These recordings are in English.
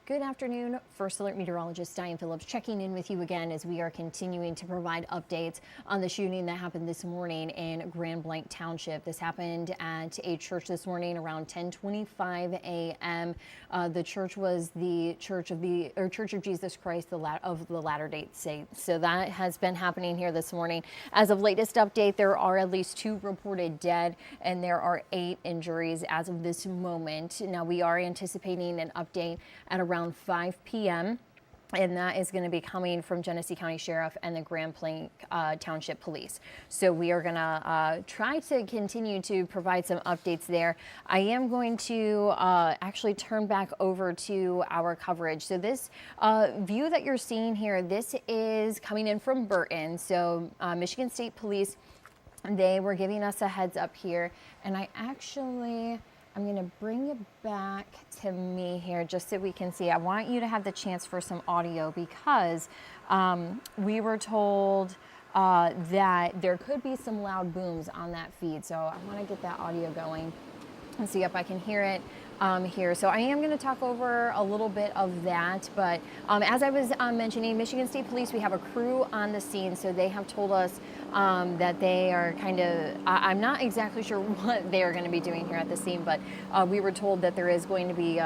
Good afternoon. First Alert Meteorologist Diane Phillips checking in with you again as we are continuing to provide updates on the shooting that happened this morning in Blanc Township. This happened at a church this morning around 10:25 a.m. The church was the Church of Jesus Christ of the Latter-day Saints. So that has been happening here this morning. As of latest update, there are at least 2 reported dead and there are 8 injuries as of this moment. Now we are anticipating an update at around 5 p.m. and that is going to be coming from Genesee County Sheriff and the Blanc Township Police. So we are going to try to continue to provide some updates there. I am going to actually turn back over to our coverage. So this view that you're seeing here, this is coming in from Burton. So Michigan State Police, they were giving us a heads up here, and I'm going to bring it back to me here just so we can see. I want you to have the chance for some audio because we were told that there could be some loud booms on that feed. So I want to get that audio going and see if I can hear it here. So I am going to talk over a little bit of that, but as I was mentioning, Michigan State Police, we have a crew on the scene, so they have told us that they are I'm not exactly sure what they are going to be doing here at the scene, but we were told that there is going to be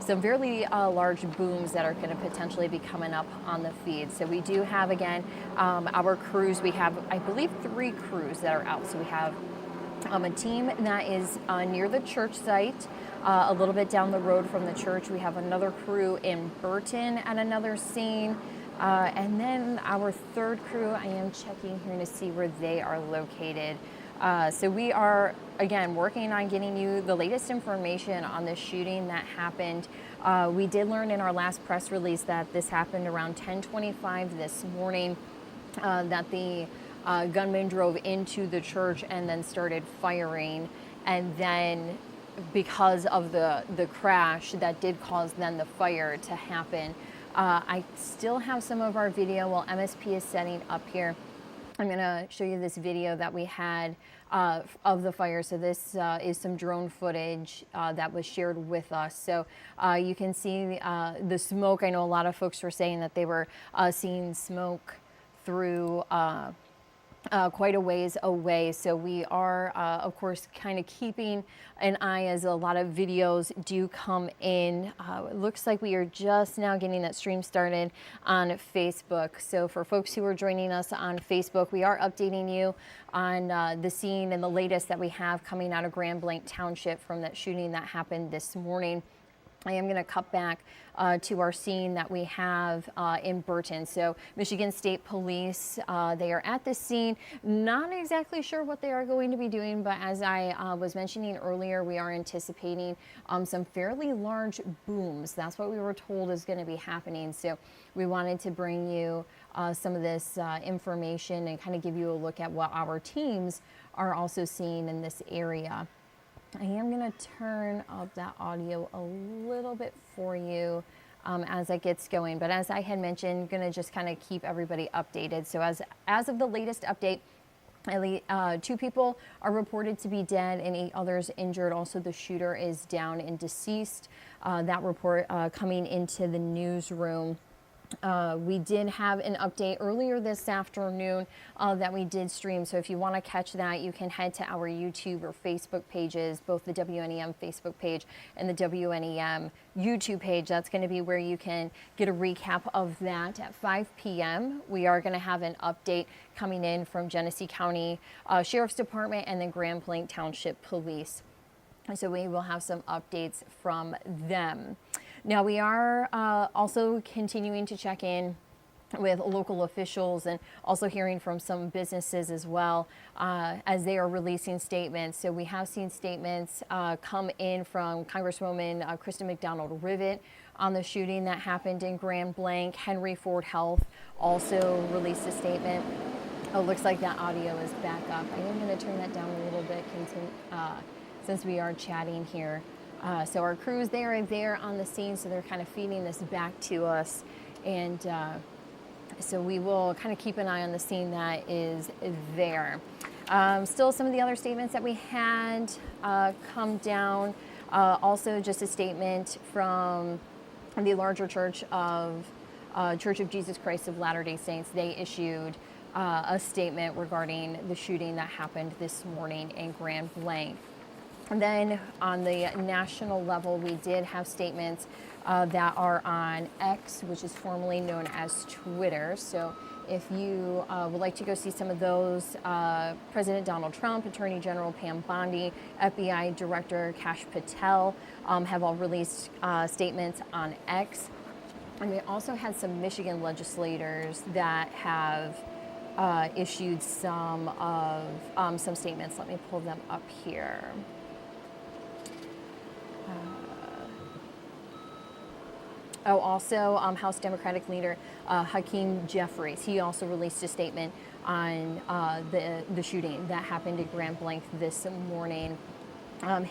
some fairly large booms that are going to potentially be coming up on the feed. So we do have, again, our crews. We have, I believe, 3 crews that are out. So we have a team that is near the church site, a little bit down the road from the church. We have another crew in Burton at another scene. And then our 3rd crew, I am checking here to see where they are located. So we are, again, working on getting you the latest information on this shooting that happened. We did learn in our last press release that this happened around 10:25 this morning, that the gunman drove into the church and then started firing, and then because of the crash that did cause then the fire to happen. I still have some of our video while MSP is setting up here. I'm going to show you this video that we had of the fire. So this is some drone footage that was shared with us. So you can see the smoke. I know a lot of folks were saying that they were seeing smoke through quite a ways away. So we are, of course, kind of keeping an eye as a lot of videos do come in. It looks like we are just now getting that stream started on Facebook. So for folks who are joining us on Facebook, we are updating you on the scene and the latest that we have coming out of Blanc Township from that shooting that happened this morning. I am going to cut back to our scene that we have in Burton. So Michigan State Police, they are at this scene. Not exactly sure what they are going to be doing, but as I was mentioning earlier, we are anticipating some fairly large booms. That's what we were told is going to be happening. So we wanted to bring you some of this information and kind of give you a look at what our teams are also seeing in this area. I am going to turn up that audio a little bit for you as it gets going. But as I had mentioned, going to just kind of keep everybody updated. So as of the latest update, 2 people are reported to be dead and 8 others injured. Also, the shooter is down and deceased. That report coming into the newsroom. We did have an update earlier this afternoon that we did stream. So if you want to catch that, you can head to our YouTube or Facebook pages, both the WNEM Facebook page and the WNEM YouTube page. That's going to be where you can get a recap of that at 5 p.m. We are going to have an update coming in from Genesee County Sheriff's Department and the Blanc Township Police. So we will have some updates from them. Now we are also continuing to check in with local officials and also hearing from some businesses as well as they are releasing statements. So we have seen statements come in from Congresswoman Kristen McDonald-Rivet on the shooting that happened in Blanc. Henry Ford Health also released a statement. Oh, looks like that audio is back up. I am going to turn that down a little bit since we are chatting here. So our crews, they are there on the scene, so they're kind of feeding this back to us. And so we will kind of keep an eye on the scene that is there. Still some of the other statements that we had come down. Also just a statement from the larger Church of Jesus Christ of Latter-day Saints, they issued a statement regarding the shooting that happened this morning in Grand Blanc. And then on the national level, we did have statements that are on X, which is formerly known as Twitter. So if you would like to go see some of those, President Donald Trump, Attorney General Pam Bondi, FBI Director Kash Patel have all released statements on X. And we also had some Michigan legislators that have issued some statements. Let me pull them up here. Also, House Democratic leader Hakeem Jeffries, he also released a statement on the shooting that happened at Grand Blanc this morning.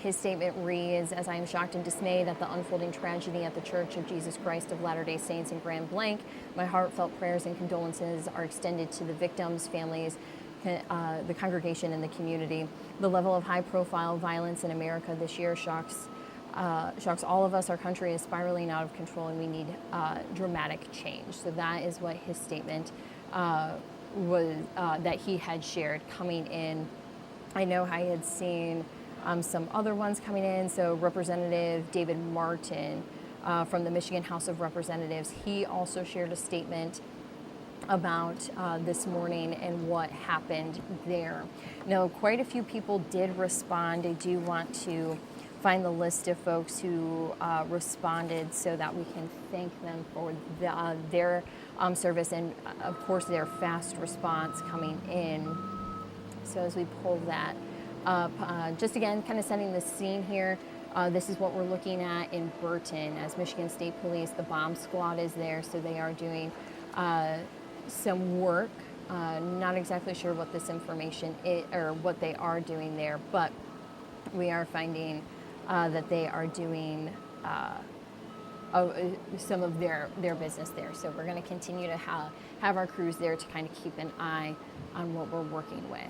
His statement reads, "As I am shocked and dismayed at the unfolding tragedy at the Church of Jesus Christ of Latter-day Saints in Grand Blanc, my heartfelt prayers and condolences are extended to the victims, families, the congregation, and the community. The level of high-profile violence in America this year shocks all of us. Our country is spiraling out of control, and we need dramatic change." So that is what his statement was that he had shared coming in. I know I had seen some other ones coming in. So Representative David Martin from the Michigan House of Representatives, he also shared a statement about this morning and what happened there. Now, quite a few people did respond. I do want to find the list of folks who responded so that we can thank them for their service and, of course, their fast response coming in. So as we pull that up, just again, kind of setting the scene here. This is what we're looking at in Burton as Michigan State Police. The bomb squad is there, so they are doing some work. Not exactly sure what this information is or what they are doing there, but we are finding that they are doing some of their business there. So we're going to continue to have our crews there to kind of keep an eye on what we're working with.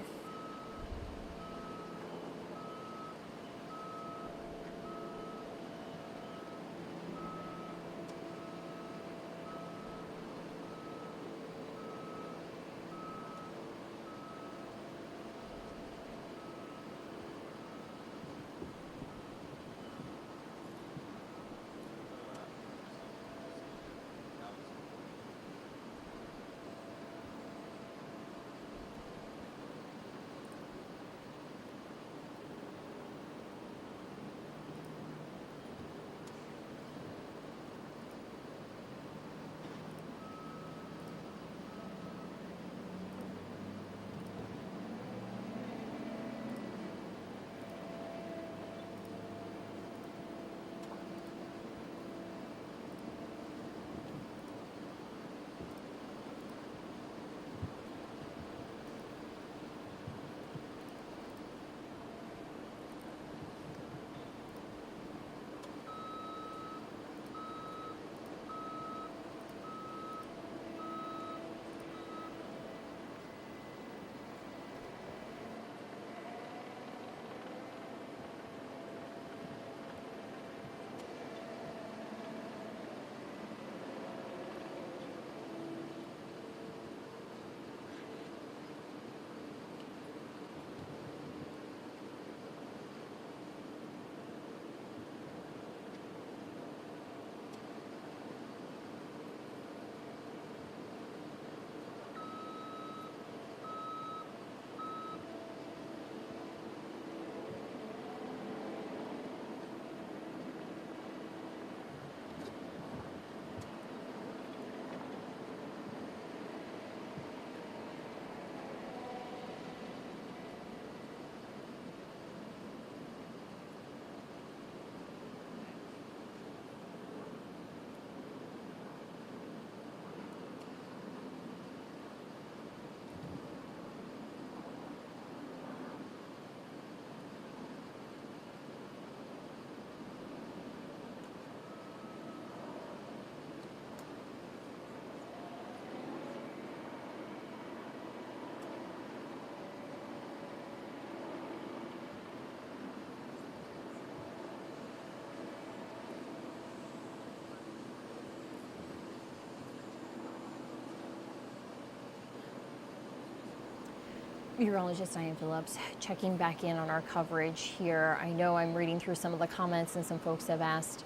Meteorologist Diane Phillips checking back in on our coverage here. I know I'm reading through some of the comments, and some folks have asked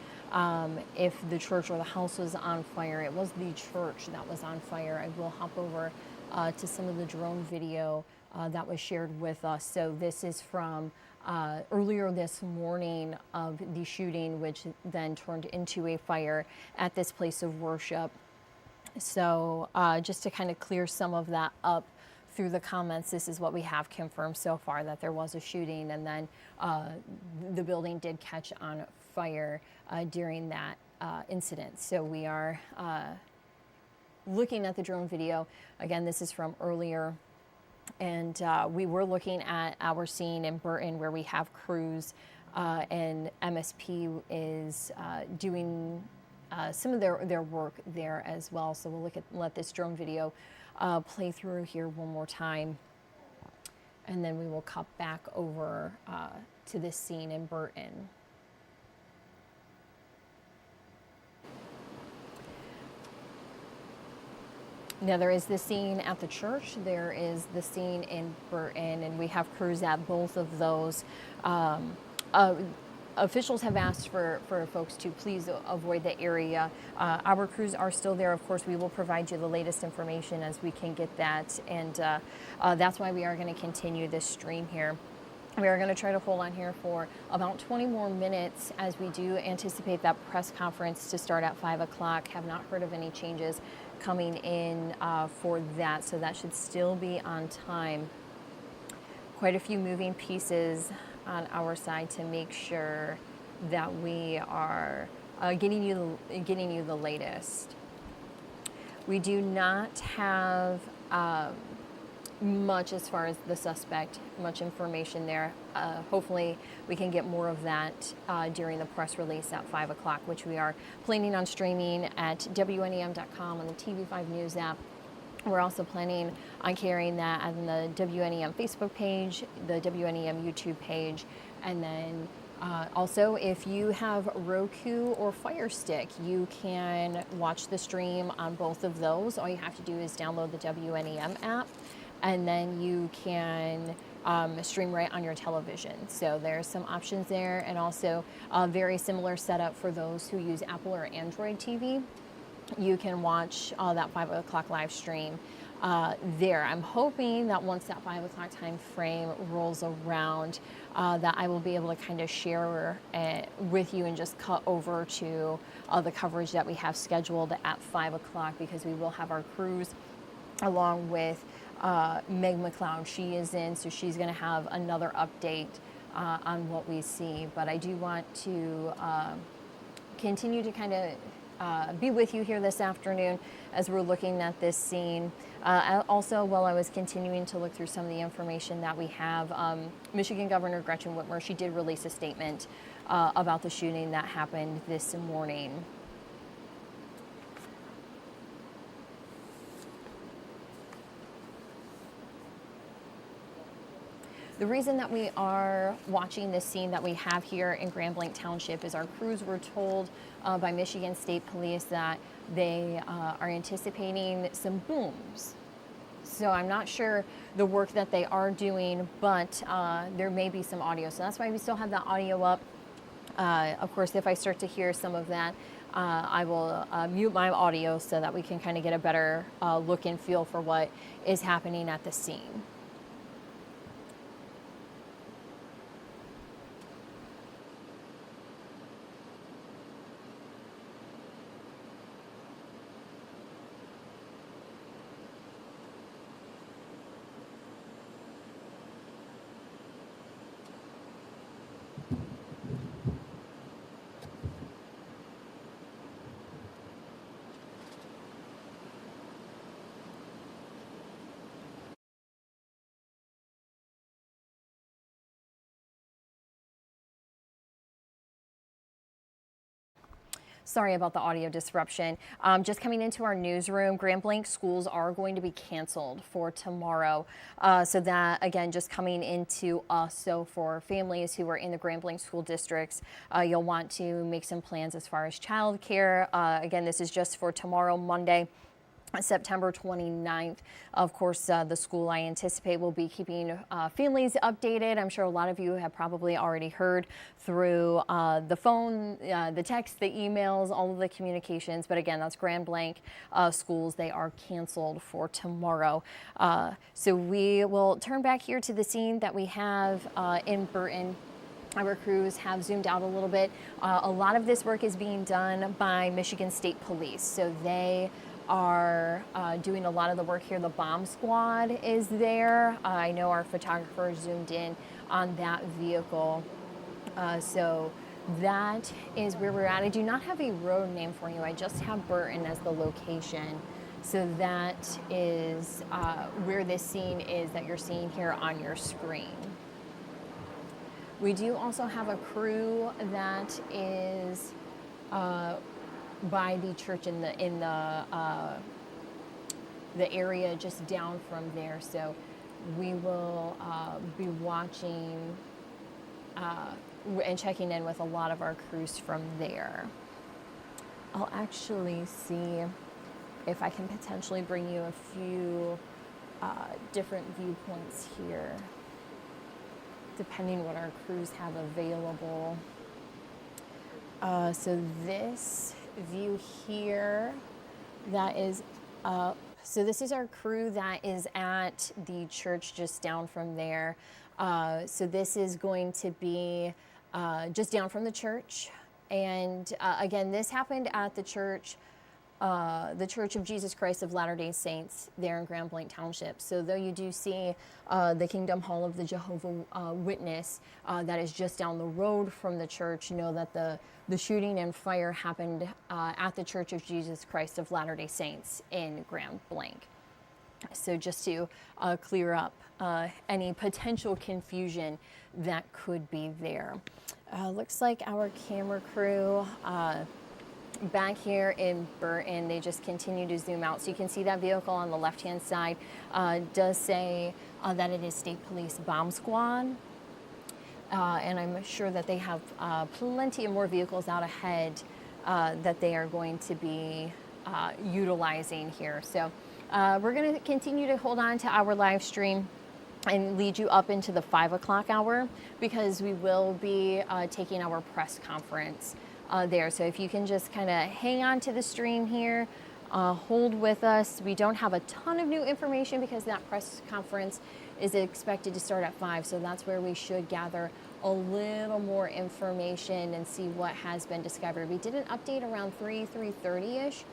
if the church or the house was on fire. It was the church that was on fire. I will hop over to some of the drone video that was shared with us. So this is from earlier this morning of the shooting, which then turned into a fire at this place of worship. So just to kind of clear some of that up through the comments, this is what we have confirmed so far, that there was a shooting, and then the building did catch on fire during that incident. So we are looking at the drone video. Again, this is from earlier, and we were looking at our scene in Burton where we have crews, and MSP is doing some of their work there as well. So we'll let this drone video play through here one more time, and then we will cut back over to this scene in Burton. Now there is the scene at the church, there is the scene in Burton, and we have crews at both of those. Officials have asked for folks to please avoid the area. Our crews are still there. Of course, we will provide you the latest information as we can get that, and that's why we are going to continue this stream here. We are going to try to hold on here for about 20 more minutes, as we do anticipate that press conference to start at 5 o'clock. Have not heard of any changes coming in for that, so that should still be on time. Quite a few moving pieces on our side to make sure that we are getting you the latest. We do not have much as far as the suspect, much information there. Hopefully we can get more of that during the press release at 5 o'clock, which we are planning on streaming at WNEM.com on the TV5 News app. We're also planning on carrying that on the WNEM Facebook page, the WNEM YouTube page, and then also if you have Roku or Fire Stick, you can watch the stream on both of those. All you have to do is download the WNEM app, and then you can stream right on your television. So there's some options there, and also a very similar setup for those who use Apple or Android TV. You can watch that 5 o'clock live stream there. I'm hoping that once that 5 o'clock time frame rolls around, that I will be able to kind of share with you and just cut over to the coverage that we have scheduled at 5 o'clock, because we will have our crews along with Meg McLeod. She is in, so she's going to have another update on what we see. But I do want to continue to kind of be with you here this afternoon as we're looking at this scene. Also, while I was continuing to look through some of the information that we have, Michigan Governor Gretchen Whitmer, she did release a statement about the shooting that happened this morning. The reason that we are watching this scene that we have here in Blanc Township is our crews were told by Michigan State Police that they are anticipating some booms. So I'm not sure the work that they are doing, but there may be some audio. So that's why we still have that audio up. Of course, if I start to hear some of that, I will mute my audio so that we can kind of get a better look and feel for what is happening at the scene. Sorry about the audio disruption. Just coming into our newsroom, Blanc schools are going to be canceled for tomorrow. So that, again, just coming into us. So for families who are in the Blanc school districts, you'll want to make some plans as far as childcare. Again, this is just for tomorrow, Monday. September 29th. Of course, the school I anticipate will be keeping families updated. I'm sure a lot of you have probably already heard through the phone, the text, the emails, all of the communications. But again, that's Grand Blanc schools. They are canceled for tomorrow. So we will turn back here to the scene that we have in Burton. Our crews have zoomed out a little bit. A lot of this work is being done by Michigan State Police. So they are doing a lot of the work here. The bomb squad is there. I know our photographer zoomed in on that vehicle. So that is where we're at. I do not have a road name for you. I just have Burton as the location. So that is where this scene is that you're seeing here on your screen. We do also have a crew that is by the church in the area just down from there. So we will be watching and checking in with a lot of our crews from there. I'll actually see if I can potentially bring you a few different viewpoints here, depending what our crews have available. So this view here that is up. So this is our crew that is at the church just down from there. So this is going to be just down from the church. And again, this happened at the Church of Jesus Christ of Latter-day Saints there in Grand Blanc Township. So though you do see the Kingdom Hall of the Jehovah Witness that is just down the road from the church, know that the shooting and fire happened at the Church of Jesus Christ of Latter-day Saints in Grand Blanc. So just to clear up any potential confusion that could be there. Looks like our camera crew back here in Burton, they just continue to zoom out. So you can see that vehicle on the left-hand side does say that it is State Police Bomb Squad. And I'm sure that they have plenty of more vehicles out ahead that they are going to be utilizing here. So we're going to continue to hold on to our live stream and lead you up into the 5 o'clock hour, because we will be taking our press conference there. So if you can just kind of hang on to the stream here, hold with us. We don't have a ton of new information because that press conference is expected to start at 5. So that's where we should gather a little more information and see what has been discovered. We did an update around 3:30-ish.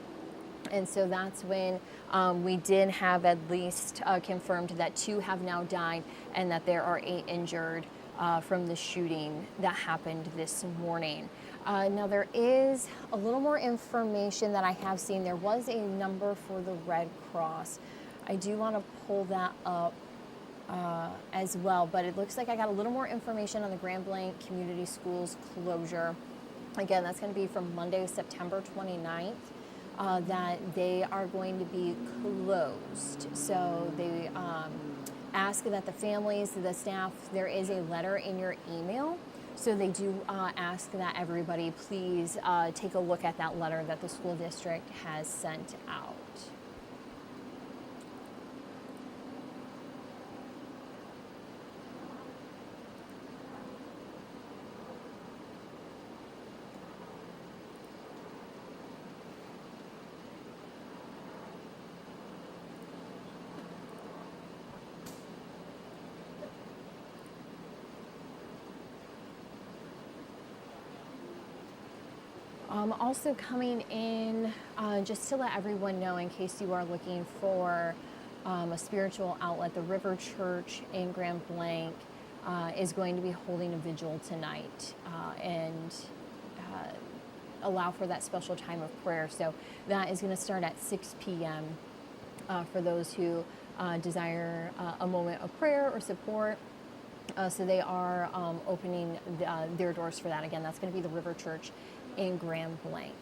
And so that's when we did have at least confirmed that 2 have now died and that there are 8 injured from the shooting that happened this morning. Now there is a little more information that I have seen. There was a number for the Red Cross. I do want to pull that up as well, but it looks like I got a little more information on the Grand Blanc Community Schools closure. Again, that's going to be from Monday, September 29th. That they are going to be closed. So they ask that the families, the staff, there is a letter in your email. So they do ask that everybody please take a look at that letter that the school district has sent out. Also coming in, just to let everyone know, in case you are looking for a spiritual outlet, the River Church in Grand Blanc is going to be holding a vigil tonight and allow for that special time of prayer. So that is going to start at 6 p.m. For those who desire a moment of prayer or support. So they are opening their doors for that. Again, that's going to be the River Church in Grand Blanc.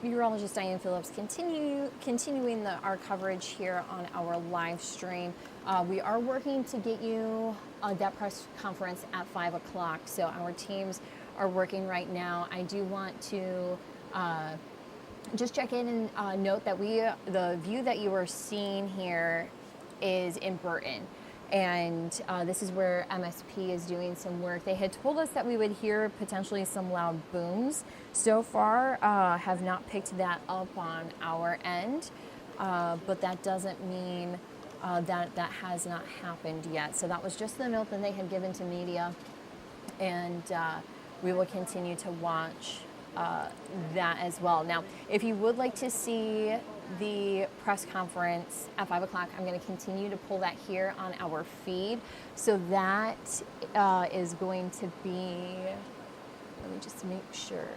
Meteorologist Diane Phillips continuing our coverage here on our live stream. We are working to get you that press conference at 5 o'clock. So our teams are working right now. I do want to just check in and note that the view that you are seeing here is in Burton. And this is where MSP is doing some work. They had told us that we would hear potentially some loud booms. So far, have not picked that up on our end, but that doesn't mean that has not happened yet. So that was just the note that they had given to media, and we will continue to watch that as well. Now, if you would like to see the press conference at 5 o'clock, I'm going to continue to pull that here on our feed. So that is going to be, let me just make sure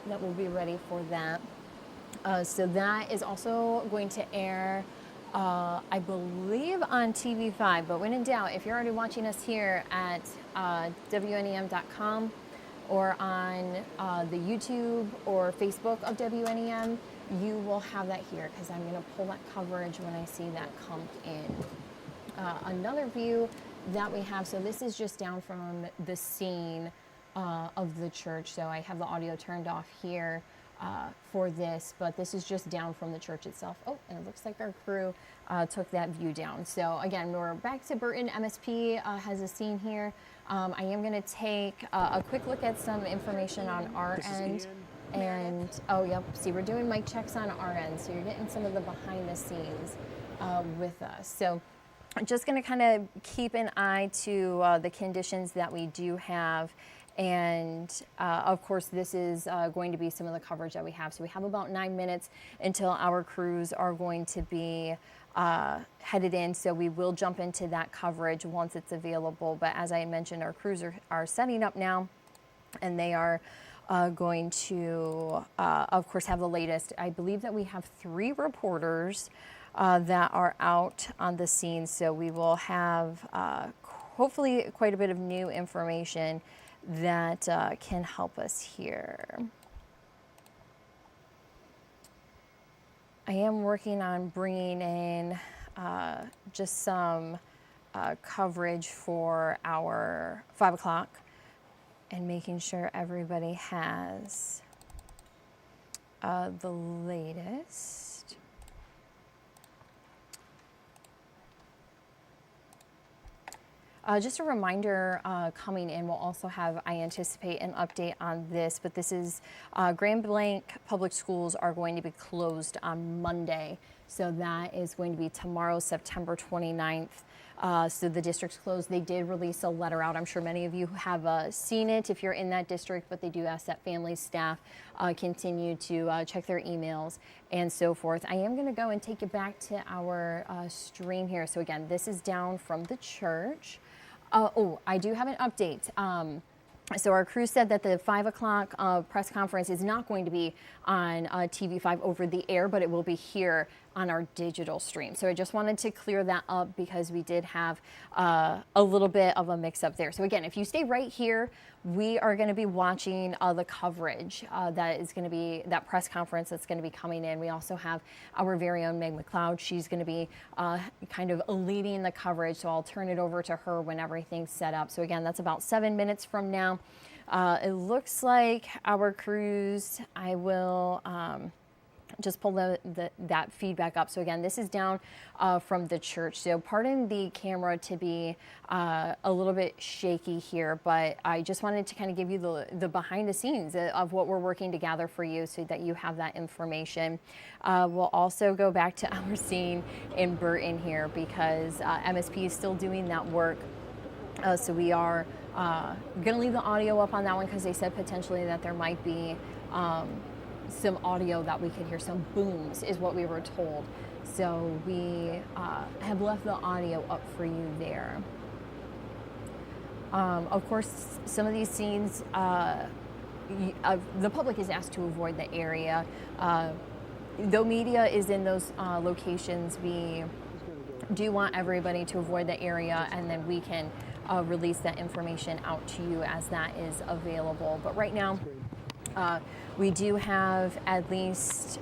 that we'll be ready for that. So that is also going to air, I believe, on TV5. But when in doubt, if you're already watching us here at WNEM.com, or on the YouTube or Facebook of WNEM, you will have that here because I'm going to pull that coverage when I see that come in. Another view that we have, so this is just down from the scene of the church. So I have the audio turned off here for this, but this is just down from the church itself. Oh, and it looks like our crew took that view down. So again, we're back to Burton. MSP has a scene here. I am going to take a quick look at some information on our end. And, oh, yep, see, we're doing mic checks on our end, so you're getting some of the behind the scenes with us. So I'm just going to kind of keep an eye to the conditions that we do have. And of course, this is going to be some of the coverage that we have. So we have about 9 minutes until our crews are going to be headed in. So we will jump into that coverage once it's available. But as I mentioned, our crews are setting up now, and they are going to, of course, have the latest. I believe that we have 3 reporters that are out on the scene. So we will have hopefully quite a bit of new information that can help us here. I am working on bringing in just some coverage for our 5 o'clock and making sure everybody has the latest. Just a reminder, coming in, we'll also have, I anticipate, an update on this, but this is Grand Blanc Public Schools are going to be closed on Monday. So that is going to be tomorrow, September 29th. So the district's closed. They did release a letter out. I'm sure many of you have seen it if you're in that district, but they do ask that families, staff continue to check their emails and so forth. I am going to go and take it back to our stream here. So again, this is down from the church. Oh, I do have an update. So our crew said that the 5 o'clock press conference is not going to be on TV5 over the air, but it will be here on our digital stream. So I just wanted to clear that up because we did have a little bit of a mix up there. So again, if you stay right here, we are going to be watching the coverage that is going to be that press conference that's going to be coming in. We also have our very own Meg McLeod. She's going to be kind of leading the coverage. So I'll turn it over to her when everything's set up. So again, that's about 7 minutes from now. It looks like our crews, I will just pull that feedback up. So again, this is down from the church. So pardon the camera to be a little bit shaky here, but I just wanted to kind of give you the behind the scenes of what we're working to gather for you so that you have that information. We'll also go back to our scene in Burton here because MSP is still doing that work. So we are going to leave the audio up on that one because they said potentially that there might be some audio that we could hear, some booms is what we were told. So we have left the audio up for you there. Of course, some of these scenes, the public is asked to avoid the area. Though media is in those locations, we do want everybody to avoid the area, and then we can release that information out to you as that is available. But right now, We do have at least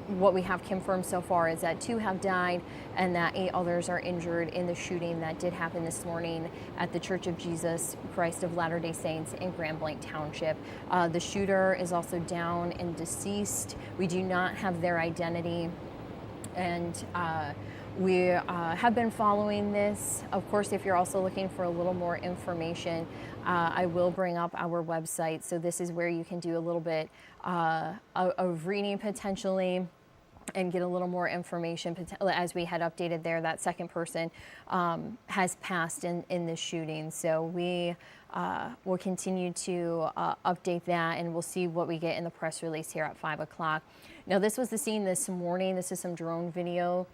what we have confirmed so far is that 2 have died and that 8 others are injured in the shooting that did happen this morning at the Church of Jesus Christ of Latter-day Saints in Blanc Township. The shooter is also down and deceased. We do not have their identity, and we have been following this. Of course, if you're also looking for a little more information, I will bring up our website. So this is where you can do a little bit of reading potentially and get a little more information. As we had updated there, that second person has passed in this shooting. So we will continue to update that, and we'll see what we get in the press release here at 5 o'clock. Now, this was the scene this morning. This is some drone video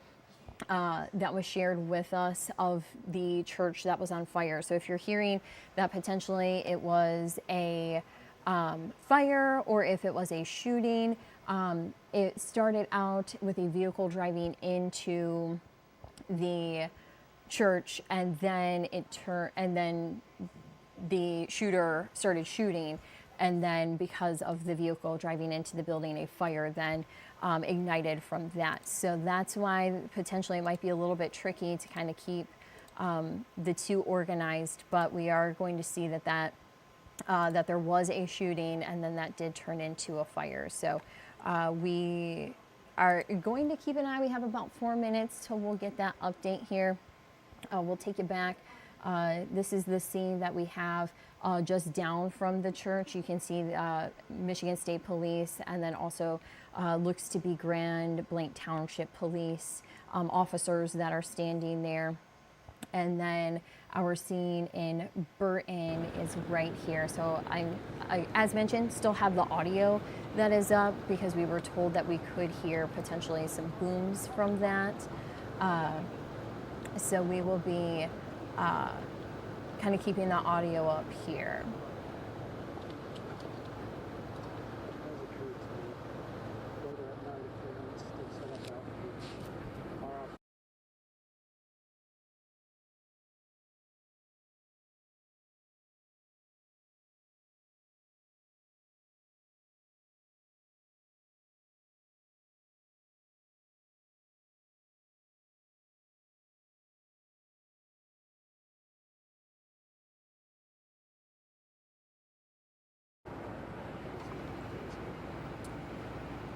that was shared with us of the church that was on fire. So if you're hearing that potentially it was a fire or if it was a shooting, it started out with a vehicle driving into the church, and then the shooter started shooting, and then because of the vehicle driving into the building, a fire then ignited from that. So that's why potentially it might be a little bit tricky to kind of keep the 2 organized, but we are going to see that there was a shooting, and then that did turn into a fire. So we are going to keep an eye. We have about 4 minutes till we'll get that update here. We'll take you back. This is the scene that we have just down from the church. You can see Michigan State Police, and then also looks to be Blanc Township Police officers that are standing there. And then our scene in Burton is right here. So I, as mentioned, still have the audio that is up because we were told that we could hear potentially some booms from that. So we will be kind of keeping the audio up here.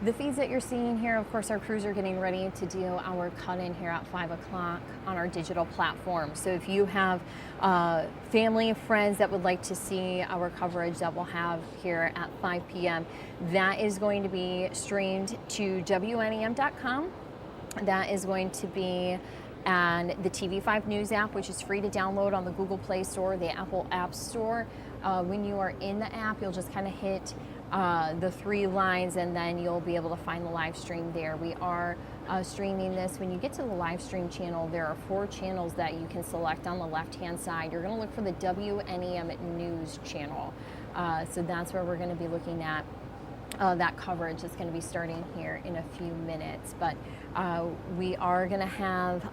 The feeds that you're seeing here, of course, our crews are getting ready to do our cut-in here at 5 o'clock on our digital platform. So if you have family, friends that would like to see our coverage that we'll have here at 5 p.m., that is going to be streamed to WNEM.com. That is going to be on the TV5 News app, which is free to download on the Google Play Store, the Apple App Store. When you are in the app, you'll just kind of hit the 3 lines, and then you'll be able to find the live stream there. We are streaming this. When you get to the live stream channel, there are 4 channels that you can select on the left-hand side. You're going to look for the WNEM News channel. So that's where we're going to be looking at that coverage. It's going to be starting here in a few minutes. But we are going to have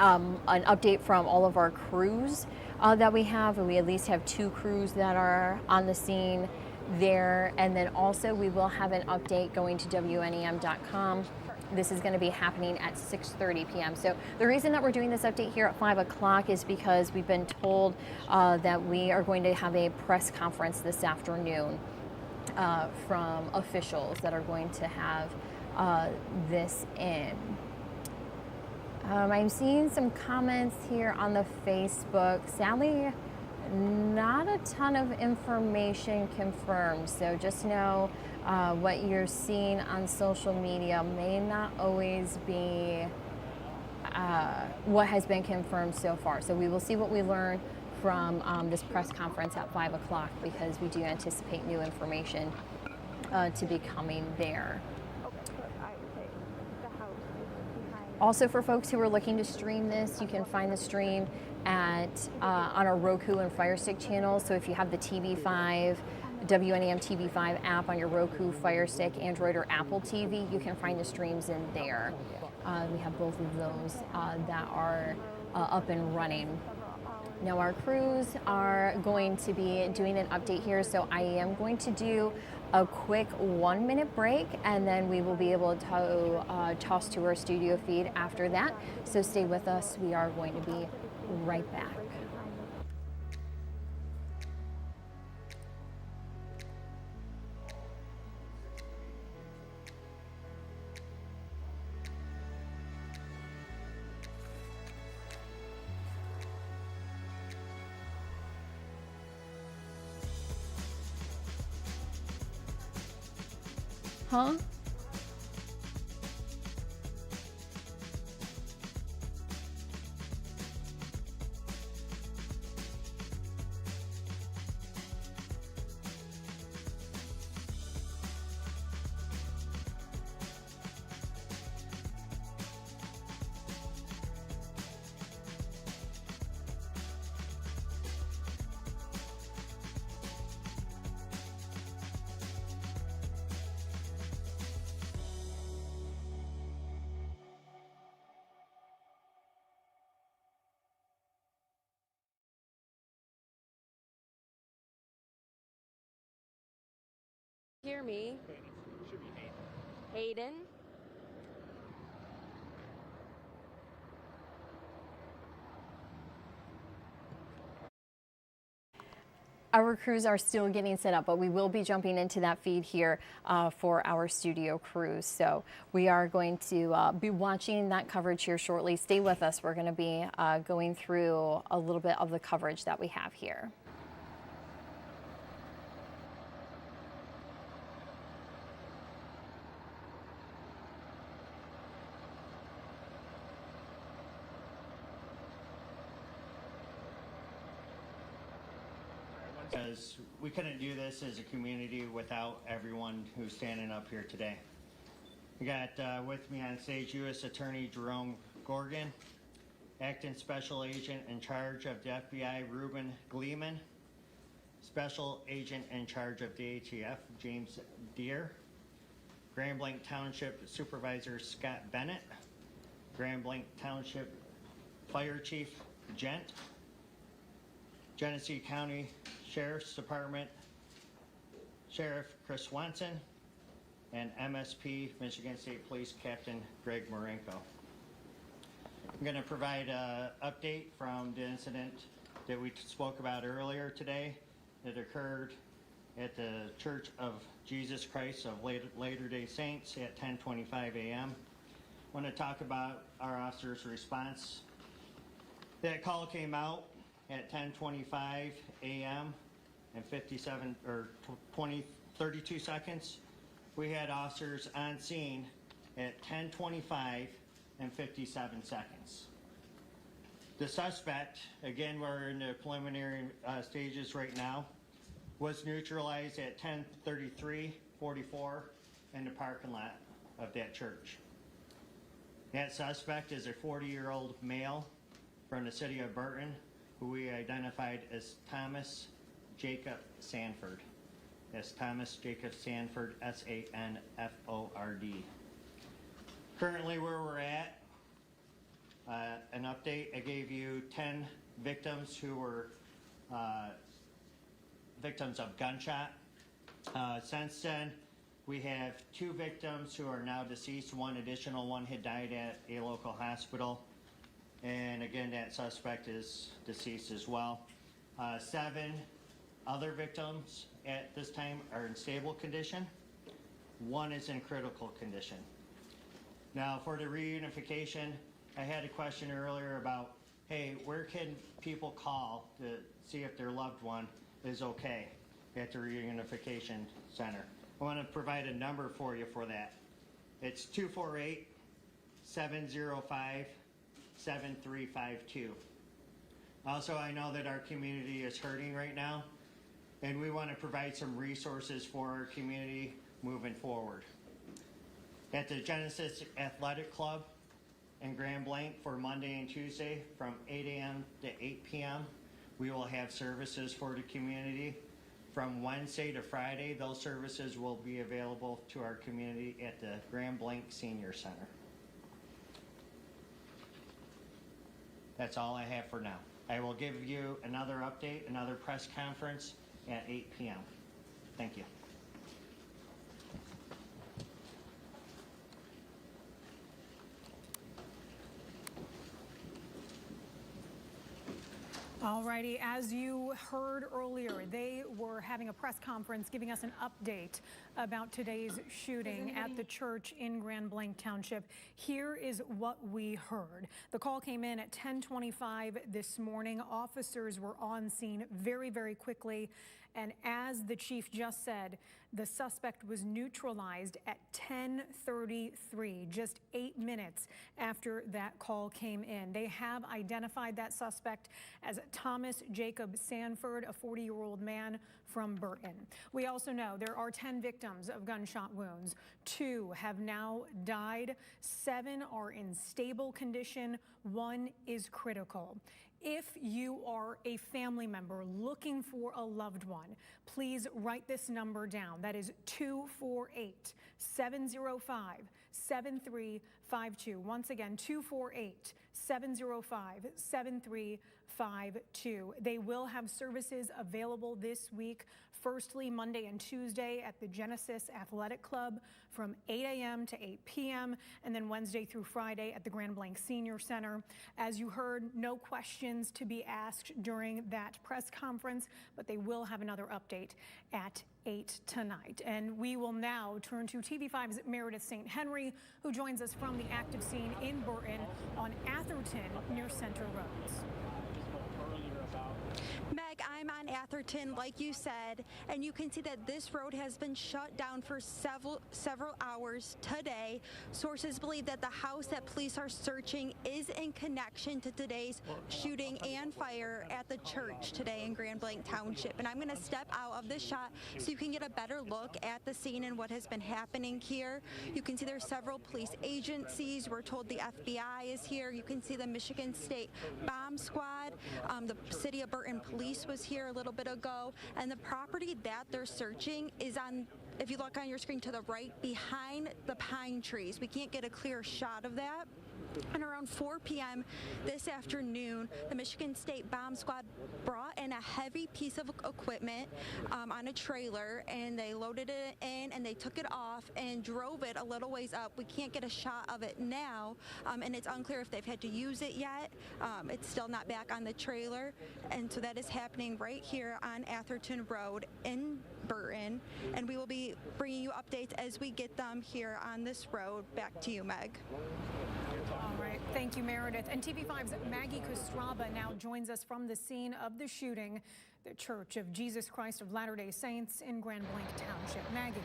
an update from all of our crews that we have. And we at least have 2 crews that are on the scene there, and then also we will have an update going to WNEM.com. This is going to be happening at 6:30 p.m. So the reason that we're doing this update here at 5 o'clock is because we've been told that we are going to have a press conference this afternoon from officials that are going to have this in. I'm seeing some comments here on the Facebook. Sadly, not a ton of information confirmed, so just know what you're seeing on social media may not always be what has been confirmed so far. So we will see what we learn from this press conference at 5 o'clock, because we do anticipate new information to be coming there. Also, for folks who are looking to stream this, you can find the stream at on our Roku and Fire Stick channels. So if you have the TV5, WNEM TV5 app on your Roku, Fire Stick, Android, or Apple TV, you can find the streams in there. We have both of those that are up and running. Now our crews are going to be doing an update here, so I am going to do a quick 1-minute break, and then we will be able to toss to our studio feed after that. So stay with us. We are going to be right back. Huh? Hear me? Hayden? Our crews are still getting set up, but we will be jumping into that feed here for our studio crews. So we are going to be watching that coverage here shortly. Stay with us. We're going to be going through a little bit of the coverage that we have here. Because we couldn't do this as a community without everyone who's standing up here today. We got with me on stage U.S. Attorney Jerome Gorgon, Acting Special Agent in charge of the FBI Ruben Gleeman, Special Agent in charge of the ATF James Deere, Grand Blanc Township Supervisor Scott Bennett, Grand Blanc Township Fire Chief Gent, Genesee County Sheriff's Department Sheriff Chris Swanson, and MSP Michigan State Police Captain Greg Marenko. I'm going to provide an update from the incident that we spoke about earlier today that occurred at the Church of Jesus Christ of Latter-day Saints at 10:25 a.m. I want to talk about our officer's response. That call came out at 10:25 a.m. and 32 seconds. We had officers on scene at 10:25 and 57 seconds. The suspect, again, we're in the preliminary stages right now, was neutralized at 10:33:44 in the parking lot of that church. That suspect is a 40-year-old male from the city of Burton, who we identified as Thomas Jacob Sanford. That's Thomas Jacob Sanford, S-A-N-F-O-R-D. Currently where we're at, an update, I gave you 10 victims who were victims of gunshot. Since then, we have 2 victims who are now deceased. One additional one had died at a local hospital. And again, that suspect is deceased as well. 7 other victims at this time are in stable condition. 1 is in critical condition. Now for the reunification, I had a question earlier about, hey, where can people call to see if their loved one is okay at the reunification center? I want to provide a number for you for that. It's 248-705-7352. Also, I know that our community is hurting right now, and we want to provide some resources for our community moving forward. At the Genesis Athletic Club in Grand Blanc for Monday and Tuesday from 8 a.m. to 8 p.m., we will have services for the community. From Wednesday to Friday, those services will be available to our community at the Grand Blanc Senior Center. That's all I have for now. I will give you another update, another press conference at 8 p.m. Thank you. All righty, as you heard earlier, they were having a press conference giving us an update about today's shooting at the church in Grand Blanc Township. Here is what we heard. The call came in at 10:25 this morning. Officers were on scene very, very quickly. And as the chief just said, the suspect was neutralized at 10:33, just 8 minutes after that call came in. They have identified that suspect as Thomas Jacob Sanford, a 40-year-old man from Burton. We also know there are 10 victims of gunshot wounds. 2 have now died. 7 are in stable condition. 1 is critical. If you are a family member looking for a loved one, please write this number down. That is 248-705-7352. Once again, 248-705-7352. They will have services available this week. Firstly, Monday and Tuesday at the Genesis Athletic Club from 8 a.m. to 8 p.m. and then Wednesday through Friday at the Grand Blanc Senior Center. As you heard, no questions to be asked during that press conference, but they will have another update at 8 tonight. And we will now turn to TV5's Meredith St. Henry, who joins us from the active scene in Burton on Atherton near Center Roads. Meg, I'm on Atherton, like you said, and you can see that this road has been shut down for several hours today. Sources believe that the house that police are searching is in connection to today's shooting and fire at the church today in Grand Blanc Township. And I'm going to step out of this shot so you can get a better look at the scene and what has been happening here. You can see there's several police agencies. We're told the FBI is here. You can see the Michigan State Bomb Squad. The City of Burton Police was here a little bit ago, and the property that they're searching is on, if you look on your screen to the right, behind the pine trees. We can't get a clear shot of that. And around 4 p.m. this afternoon, the Michigan State Bomb Squad brought in a heavy piece of equipment on a trailer, and they loaded it in and they took it off and drove it a little ways up. We can't get a shot of it now, and it's unclear if they've had to use it yet. It's still not back on the trailer, and so that is happening right here on Atherton Road in Burton, and we will be bringing you updates as we get them here on this road. Back to you, Meg. All right, thank you, Meredith. And TV5's Maggie Kostraba now joins us from the scene of the shooting, the Church of Jesus Christ of Latter-day Saints in Grand Blanc Township. Maggie.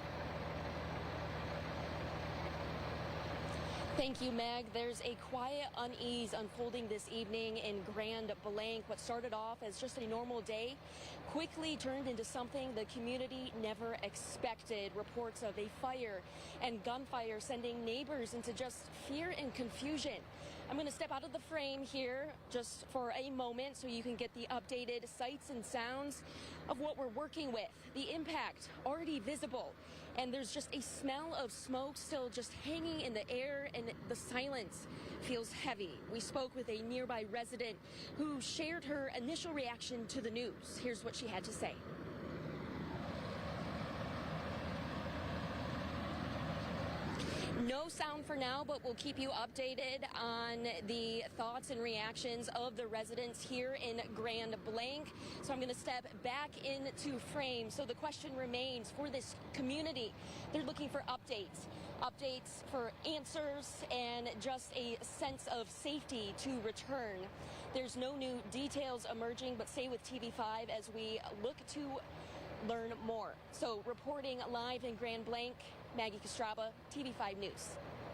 Thank you, Meg. There's a quiet unease unfolding this evening in Grand Blanc. What started off as just a normal day quickly turned into something the community never expected. Reports of a fire and gunfire sending neighbors into just fear and confusion. I'm going to step out of the frame here just for a moment so you can get the updated sights and sounds of what we're working with. The impact already visible, and there's just a smell of smoke still just hanging in the air, and the silence feels heavy. We spoke with a nearby resident who shared her initial reaction to the news. Here's what she had to say. No sound for now, but we'll keep you updated on the thoughts and reactions of the residents here in Grand Blanc. So I'm going to step back into frame. So the question remains for this community. They're looking for updates for answers and just a sense of safety to return. There's no new details emerging, but stay with TV5 as we look to learn more. So reporting live in Grand Blanc, Maggie Kostraba, TV5 News.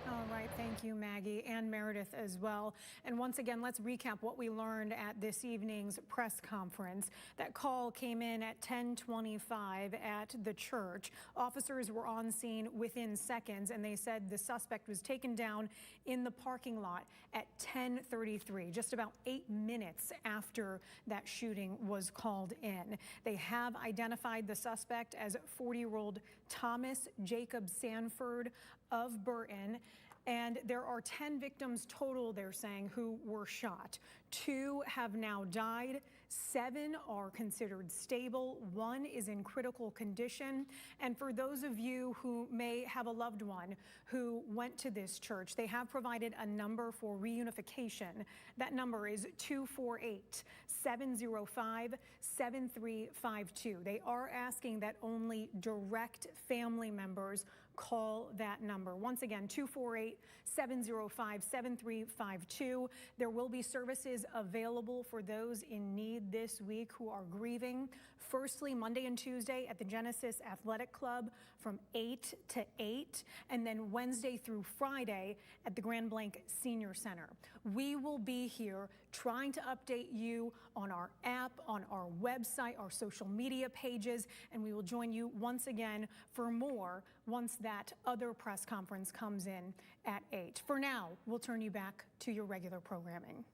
All right, thank you, Maggie, and Meredith as well. And once again, let's recap what we learned at this evening's press conference. That call came in at 10:25 at the church. Officers were on scene within seconds, and they said the suspect was taken down in the parking lot at 10:33, just about 8 minutes after that shooting was called in. They have identified the suspect as 40-year-old Thomas Jacob Sanford of Burton. And there are 10 victims total, they're saying, who were shot. 2 have now died. 7 are considered stable. 1 is in critical condition. And for those of you who may have a loved one who went to this church, they have provided a number for reunification. That number is 248-705-7352. They are asking that only direct family members call that number. Once again, 248-705-7352. There will be services available for those in need this week who are grieving. Firstly, Monday and Tuesday at the Genesis Athletic Club from 8 to 8, and then Wednesday through Friday at the Grand Blanc Senior Center. We will be here trying to update you on our app, on our website, our social media pages, and we will join you once again for more once that other press conference comes in at 8. For now, we'll turn you back to your regular programming.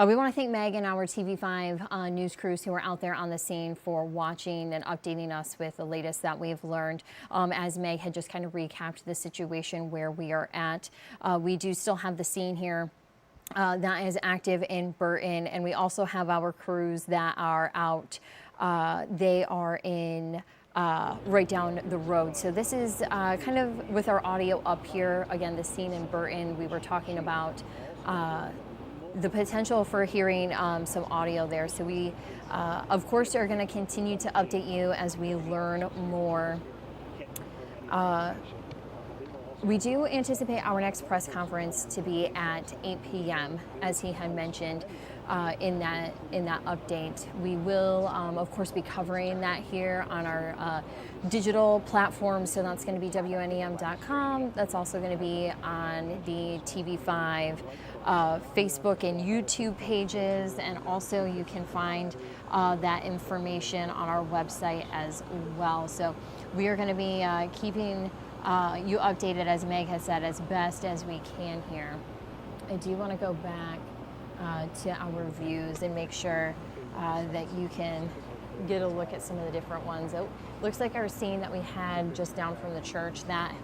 We want to thank Meg and our TV5 news crews who are out there on the scene for watching and updating us with the latest that we've learned. As Meg had just kind of recapped the situation where we are at, we do still have the scene here that is active in Burton, and we also have our crews that are out. They are in right down the road. So this is kind of with our audio up here. Again, the scene in Burton, we were talking about the potential for hearing some audio there. So we, of course, are going to continue to update you as we learn more. We do anticipate our next press conference to be at 8 p.m., as he had mentioned in that update. We will, of course, be covering that here on our digital platforms. So that's going to be WNEM.com. That's also going to be on the TV5 Facebook and YouTube pages, and also you can find that information on our website as well. So we are going to be keeping you updated, as Meg has said, as best as we can here. I do want to go back to our views and make sure that you can get a look at some of the different ones. It looks like our scene that we had just down from the church, that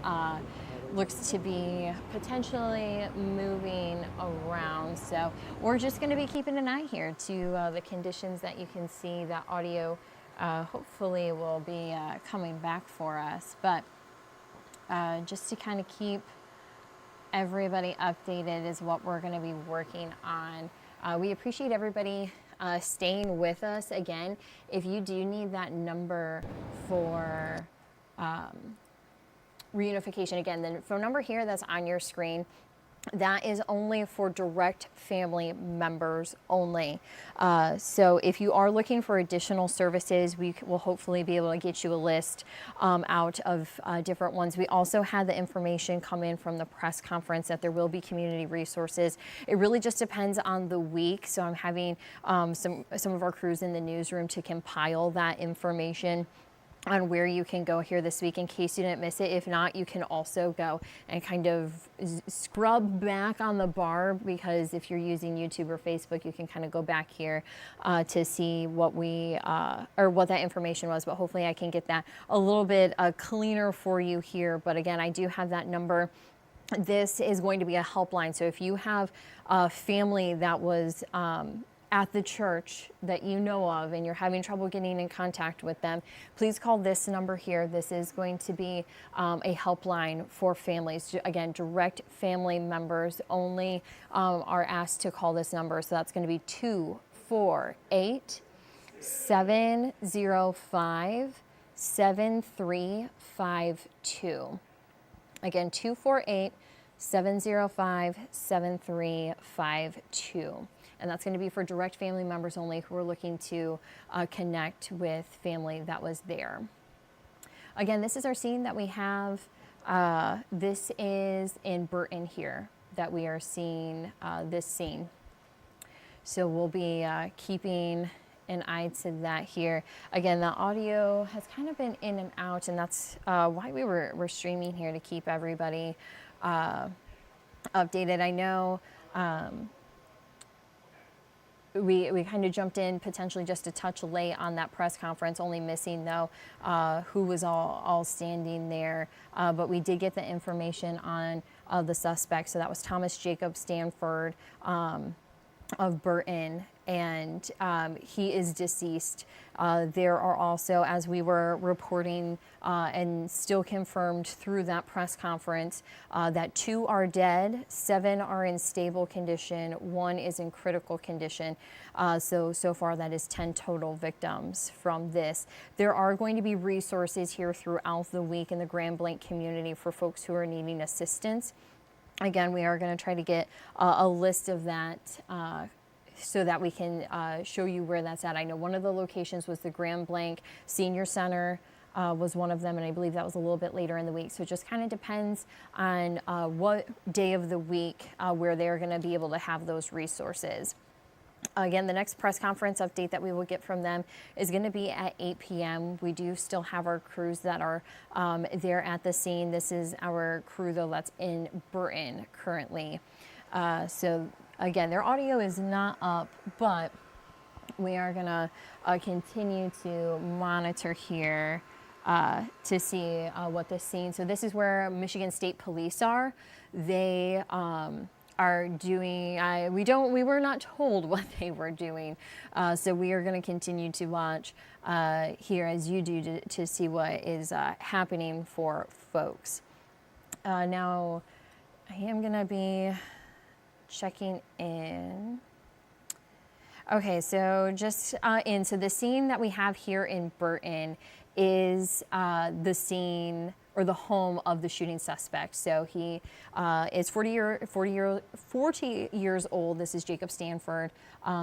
looks to be potentially moving around. So we're just going to be keeping an eye here to the conditions that you can see. That audio hopefully will be coming back for us. But just to kind of keep everybody updated is what we're going to be working on. We appreciate everybody staying with us. Again, if you do need that number for reunification, again, the phone number here that's on your screen, that is only for direct family members only. So if you are looking for additional services, we will hopefully be able to get you a list out of different ones. We also had the information come in from the press conference that there will be community resources. It really just depends on the week. So I'm having some of our crews in the newsroom to compile that information on where you can go here this week in case you didn't miss it. If not, you can also go and kind of scrub back on the bar, because if you're using YouTube or Facebook, you can kind of go back here to see what we or what that information was. But hopefully I can get that a little bit cleaner for you here. But again, I do have that number. This is going to be a helpline. So if you have a family that was at the church that you know of and you're having trouble getting in contact with them, please call this number here. This is going to be a helpline for families. Again, direct family members only are asked to call this number. So that's going to be 248-705-7352. Again, 248-705-7352. And that's going to be for direct family members only who are looking to connect with family that was there. Again, this is our scene that we have. This is in Burton here that we are seeing this scene. So we'll be keeping an eye to that here. Again, the audio has kind of been in and out, and that's why we're streaming here, to keep everybody updated. I know we kind of jumped in potentially just a touch late on that press conference, only missing though who was all standing there. But we did get the information on the suspect. So that was Thomas Jacob Stanford of Burton, and he is deceased. There are also, as we were reporting and still confirmed through that press conference, that 2 are dead, 7 are in stable condition, 1 is in critical condition. So far that is 10 total victims from this. There are going to be resources here throughout the week in the Grand Blanc community for folks who are needing assistance. Again, we are going to try to get a list of that so that we can show you where that's at. I know one of the locations was the Grand Blanc Senior Center was one of them, and I believe that was a little bit later in the week. So it just kind of depends on what day of the week where they're going to be able to have those resources. Again, the next press conference update that we will get from them is going to be at 8 p.m. We do still have our crews that are there at the scene. This is our crew, though, that's in Burton currently. So, again, their audio is not up, but we are going to continue to monitor here to see what the scene. So this is where Michigan State Police are. They are doing, we were not told what they were doing. So we are going to continue to watch here as you do to see what is happening for folks. Now, I am going to be checking in. Okay, so just so the scene that we have here in Burton is the scene or the home of the shooting suspect. So he is 40 years old. This is Jacob Stanford.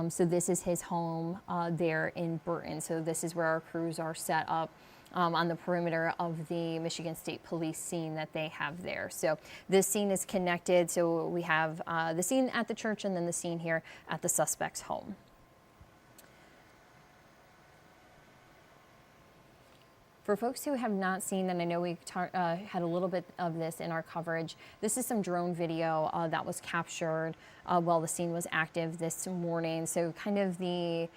So this is his home there in Burton. So this is where our crews are set up on the perimeter of the Michigan State Police scene that they have there. So this scene is connected. So we have the scene at the church and then the scene here at the suspect's home. For folks who have not seen, and I know we had a little bit of this in our coverage, this is some drone video that was captured while the scene was active this morning. So kind of the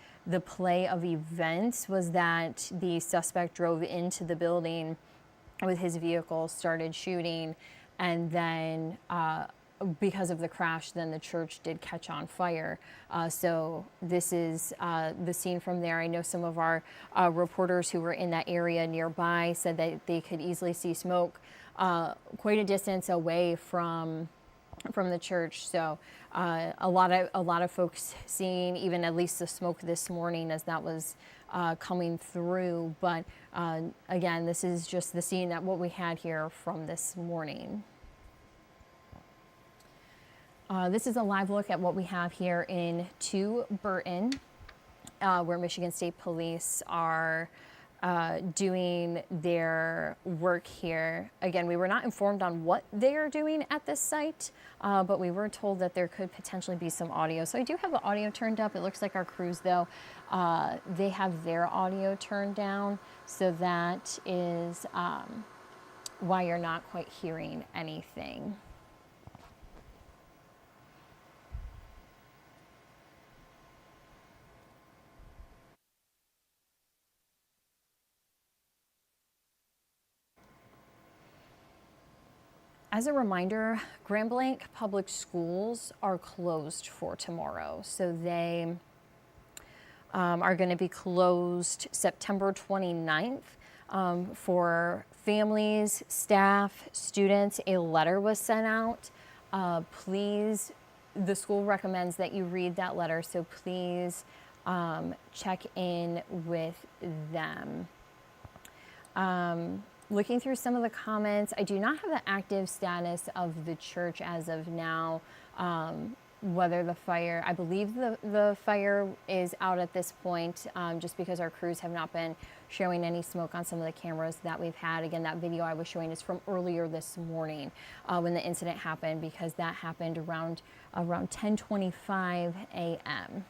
play of events was that the suspect drove into the building with his vehicle, started shooting, and then because of the crash, then the church did catch on fire. So this is the scene from there. I know some of our reporters who were in that area nearby said that they could easily see smoke quite a distance away from the church. So a lot of folks seeing even at least the smoke this morning as that was coming through. But again, this is just the scene that what we had here from this morning. This is a live look at what we have here in Burton, where Michigan State Police are doing their work here. Again, we were not informed on what they are doing at this site, but we were told that there could potentially be some audio. So I do have the audio turned up. It looks like our crews, though, they have their audio turned down. So that is why you're not quite hearing anything. As a reminder, Grand Blanc Public Schools are closed for tomorrow. So they are going to be closed September 29th. For families, staff, students, a letter was sent out. Please, the school recommends that you read that letter, so please check in with them. Looking through some of the comments, I do not have the active status of the church as of now. Whether the fire, I believe the fire is out at this point, just because our crews have not been showing any smoke on some of the cameras that we've had. Again, that video I was showing is from earlier this morning when the incident happened, because that happened around 10:25 a.m.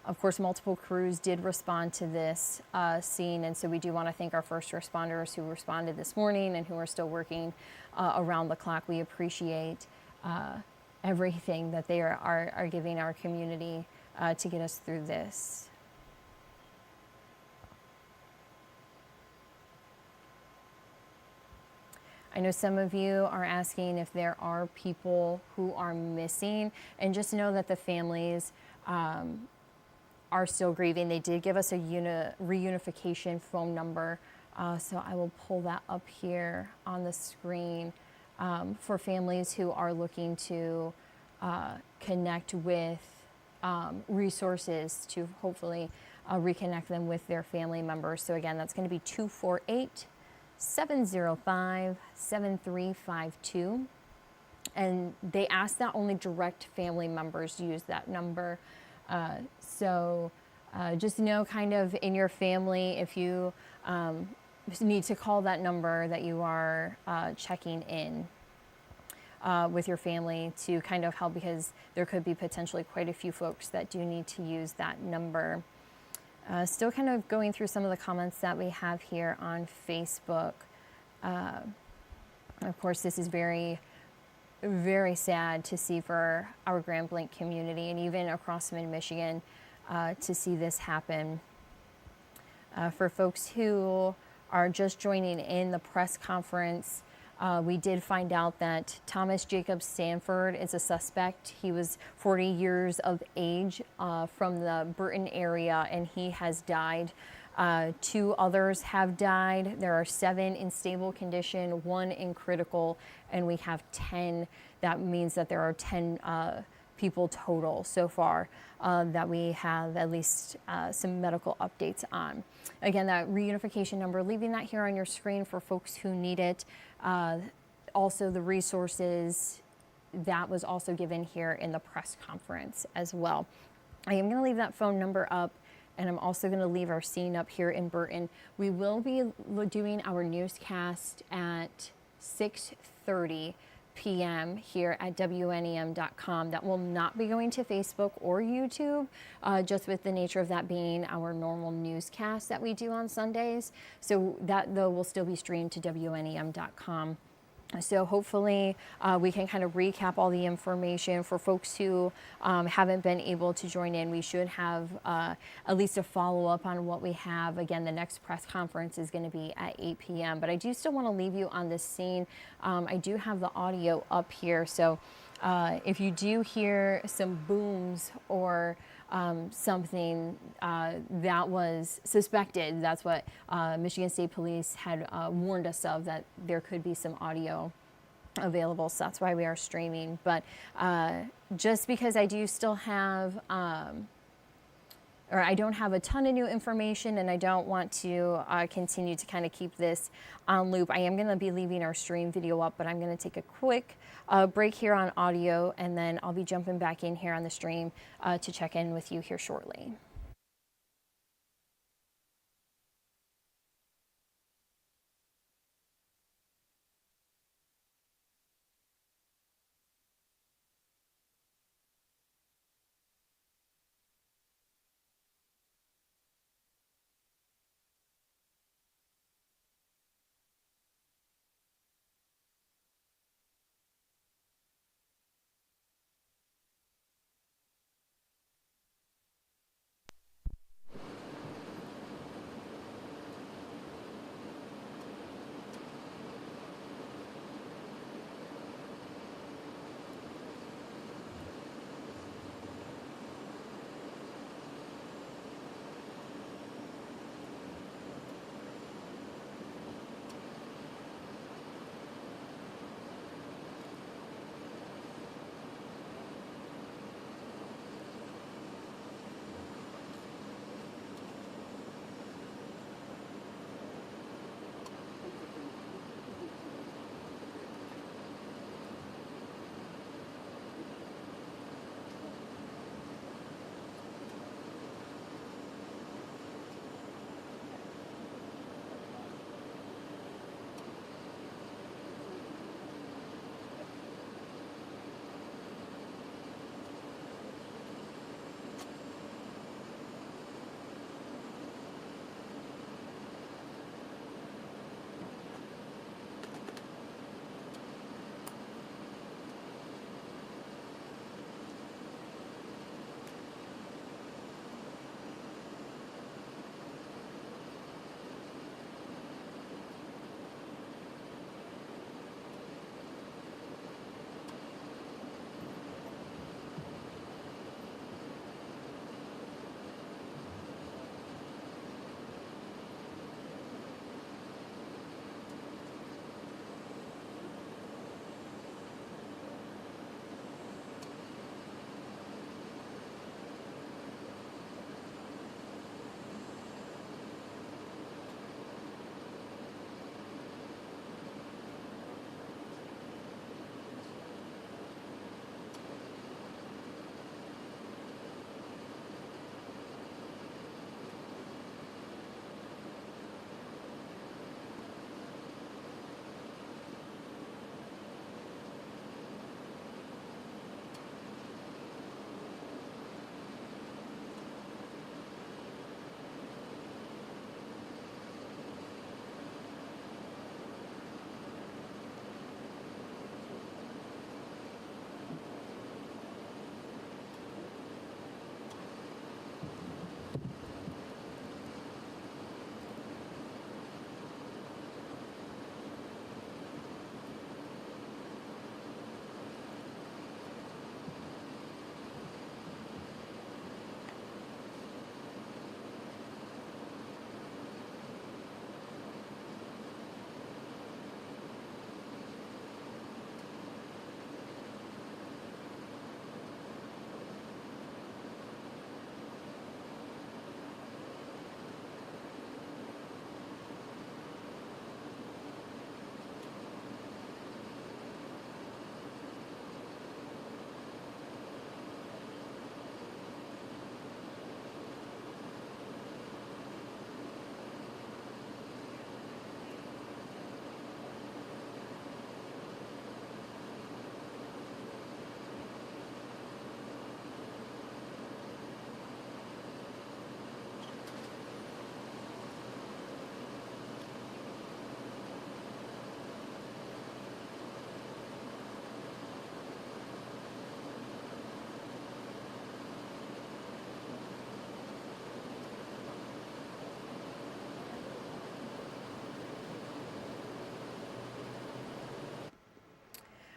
Of course, multiple crews did respond to this scene, and so we do want to thank our first responders who responded this morning and who are still working around the clock. We appreciate everything that they are giving our community to get us through this. I know some of you are asking if there are people who are missing, and just know that the families are still grieving. They did give us a reunification phone number, so I will pull that up here on the screen for families who are looking to connect with resources to hopefully reconnect them with their family members. So again, that's going to be 248-705-7352. And they ask that only direct family members use that number. So just know kind of in your family, if you need to call that number, that you are checking in with your family to kind of help, because there could be potentially quite a few folks that do need to use that number. Still kind of going through some of the comments that we have here on Facebook. Of course, this is very, very sad to see for our Grand Blanc community, and even across mid-Michigan, to see this happen. For folks who are just joining in the press conference, we did find out that Thomas Jacob Sanford is a suspect. He was 40 years of age from the Burton area, and he has died. 2 others have died. There are 7 in stable condition, 1 in critical, and we have 10. That means that there are 10 people total so far that we have at least some medical updates on. Again, that reunification number, leaving that here on your screen for folks who need it. Also the resources that was also given here in the press conference as well. I am going to leave that phone number up, and I'm also going to leave our scene up here in Burton. We will be doing our newscast at 6:30 p.m. here at WNEM.com. That will not be going to Facebook or YouTube, just with the nature of that being our normal newscast that we do on Sundays. So that, though, will still be streamed to WNEM.com. So hopefully we can kind of recap all the information for folks who haven't been able to join in. We should have at least a follow-up on what we have. Again, the next press conference is going to be at 8 p.m. But I do still want to leave you on this scene. I do have the audio up here. So if you do hear some booms or something that was suspected, that's what Michigan State Police had warned us of, that there could be some audio available. So that's why we are streaming. But just because I do still have, or I don't have a ton of new information, and I don't want to continue to kind of keep this on loop, I am going to be leaving our stream video up, but I'm going to take a quick break here on audio, and then I'll be jumping back in here on the stream to check in with you here shortly.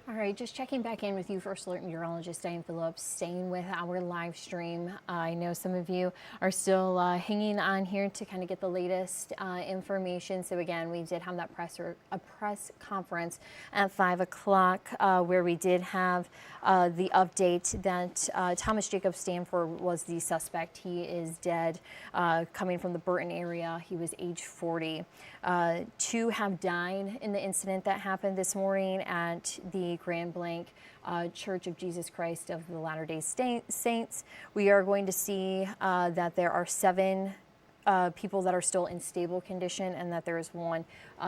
All right, just checking back in with you, First Alert Meteorologist Diane Phillips, staying with our live stream. I know some of you are still hanging on here to kind of get the latest information. So again, we did have that press conference at 5 o'clock where we did have the update that Thomas Jacob Stanford was the suspect. He is dead, coming from the Burton area. He was age 40. 2 have died in the incident that happened this morning at the Grand Blanc Church of Jesus Christ of the Latter-day Saints. We are going to see that there are 7 people that are still in stable condition and that there is 1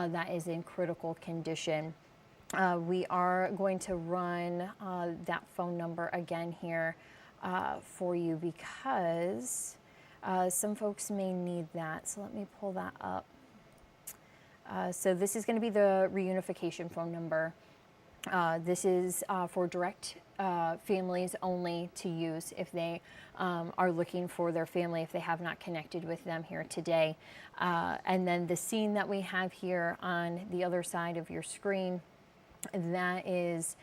that is in critical condition. We are going to run that phone number again here for you because some folks may need that. So let me pull that up. So this is going to be the Reunification phone number. This is for direct families only to use if they are looking for their family, if they have not connected with them here today. And then the scene that we have here on the other side of your screen, that is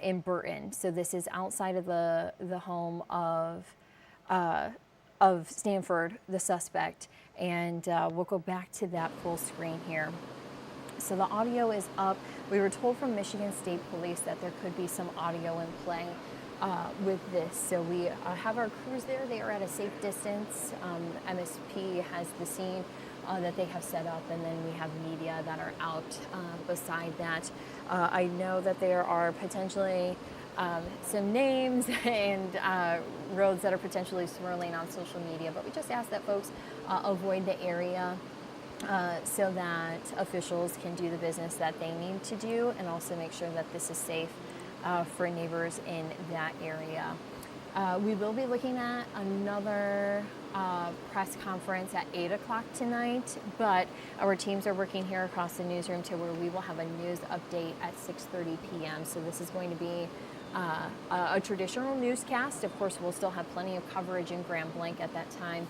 in Burton. So this is outside of the home of Stanford, the suspect. And we'll go back to that full screen here. So the audio is up. We were told from Michigan State Police that there could be some audio in play with this. So we have our crews there. They are at a safe distance. MSP has the scene that they have set up, and then we have media that are out beside that. I know that there are potentially some names and roads that are potentially swirling on social media, but we just ask that folks avoid the area so that officials can do the business that they need to do, and also make sure that this is safe for neighbors in that area. We will be looking at another press conference at 8 o'clock tonight, but our teams are working here across the newsroom to where we will have a news update at 6:30 p.m. So this is going to be a traditional newscast. Of course, we'll still have plenty of coverage in Grand Blanc at that time.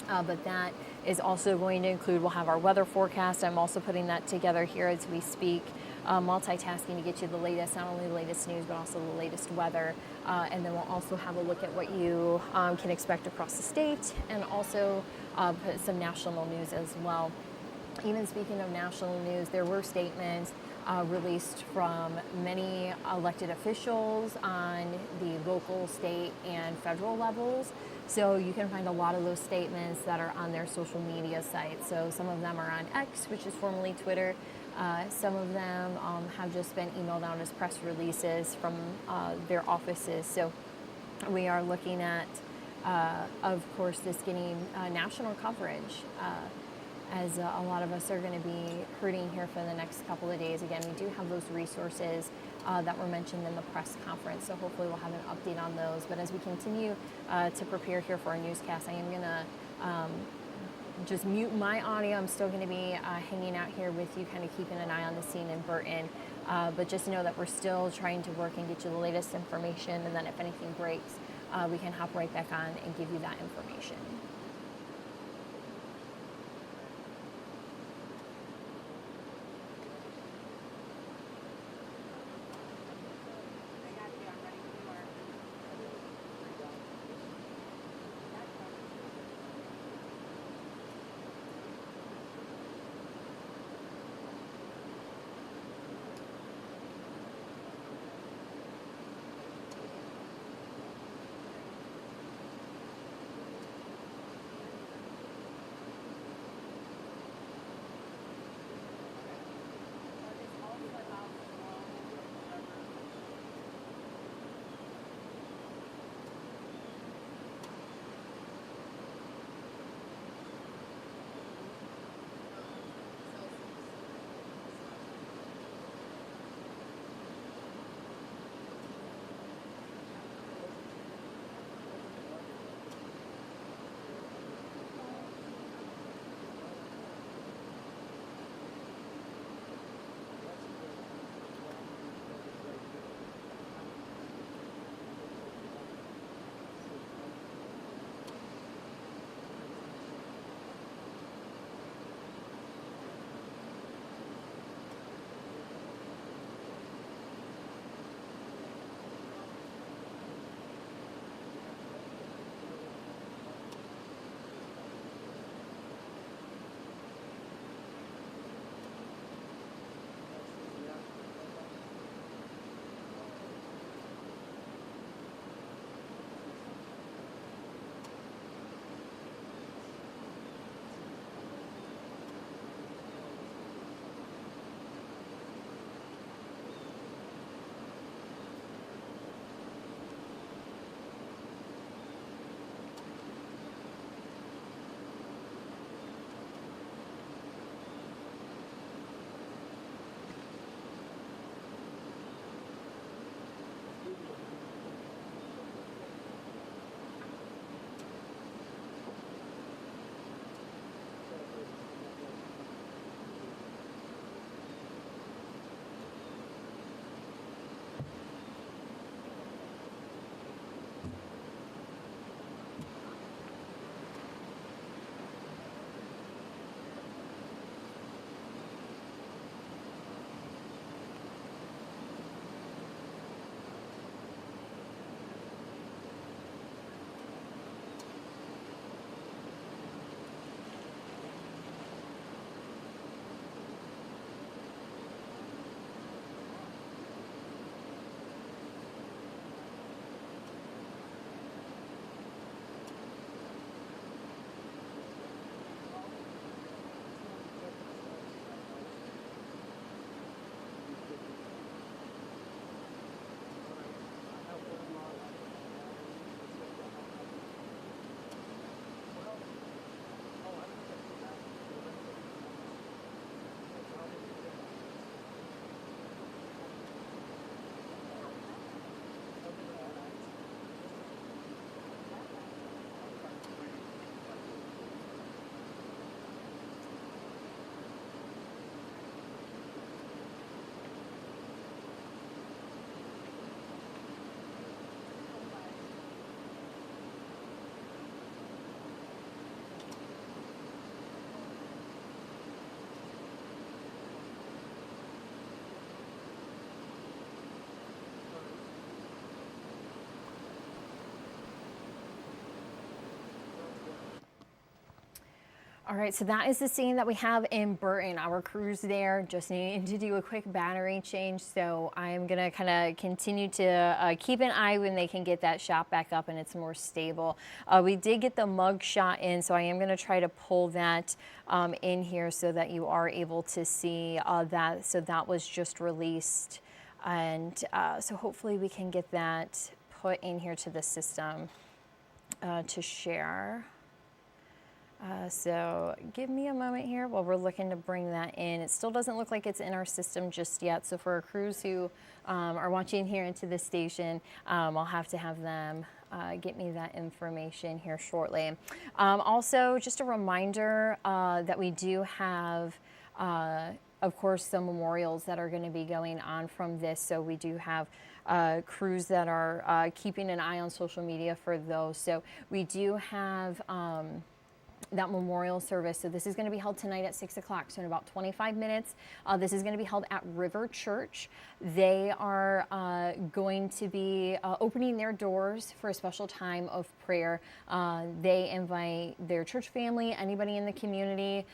But that is also going to include, we'll have our weather forecast. I'm also putting that together here as we speak, multitasking to get you the latest, not only the latest news, but also the latest weather. And then we'll also have a look at what you can expect across the state, and also put some national news as well. Even speaking of national news, there were statements released from many elected officials on the local, state, and federal levels. So you can find a lot of those statements that are on their social media sites. So some of them are on X, which is formerly Twitter. Some of them have just been emailed out as press releases from their offices. So we are looking at, of course, this getting national coverage, as a lot of us are going to be hurting here for the next couple of days. Again, we do have those resources that were mentioned in the press conference, so hopefully we'll have an update on those. But as we continue to prepare here for our newscast, I am going to just mute my audio. I'm still going to be hanging out here with you, kind of keeping an eye on the scene in Burton. But just know that we're still trying to work and get you the latest information, and then if anything breaks, we can hop right back on and give you that information. All right, so that is the scene that we have in Burton. Our crews there just needing to do a quick battery change. So I am gonna kind of continue to keep an eye when they can get that shot back up and it's more stable. We did get the mug shot in, so I am gonna try to pull that in here so that you are able to see that. So that was just released. And so hopefully we can get that put in here to the system to share. So give me a moment here while we're looking to bring that in. It still doesn't look like it's in our system just yet. So for our crews who are watching here into the station, I'll have to have them get me that information here shortly. Also, just a reminder that we do have of course, some memorials that are going to be going on from this. So we do have crews that are keeping an eye on social media for those. So we do have that memorial service. So this is going to be held tonight at 6 o'clock. So in about 25 minutes, this is going to be held at River Church. They are going to be opening their doors for a special time of prayer. They invite their church family, anybody in the community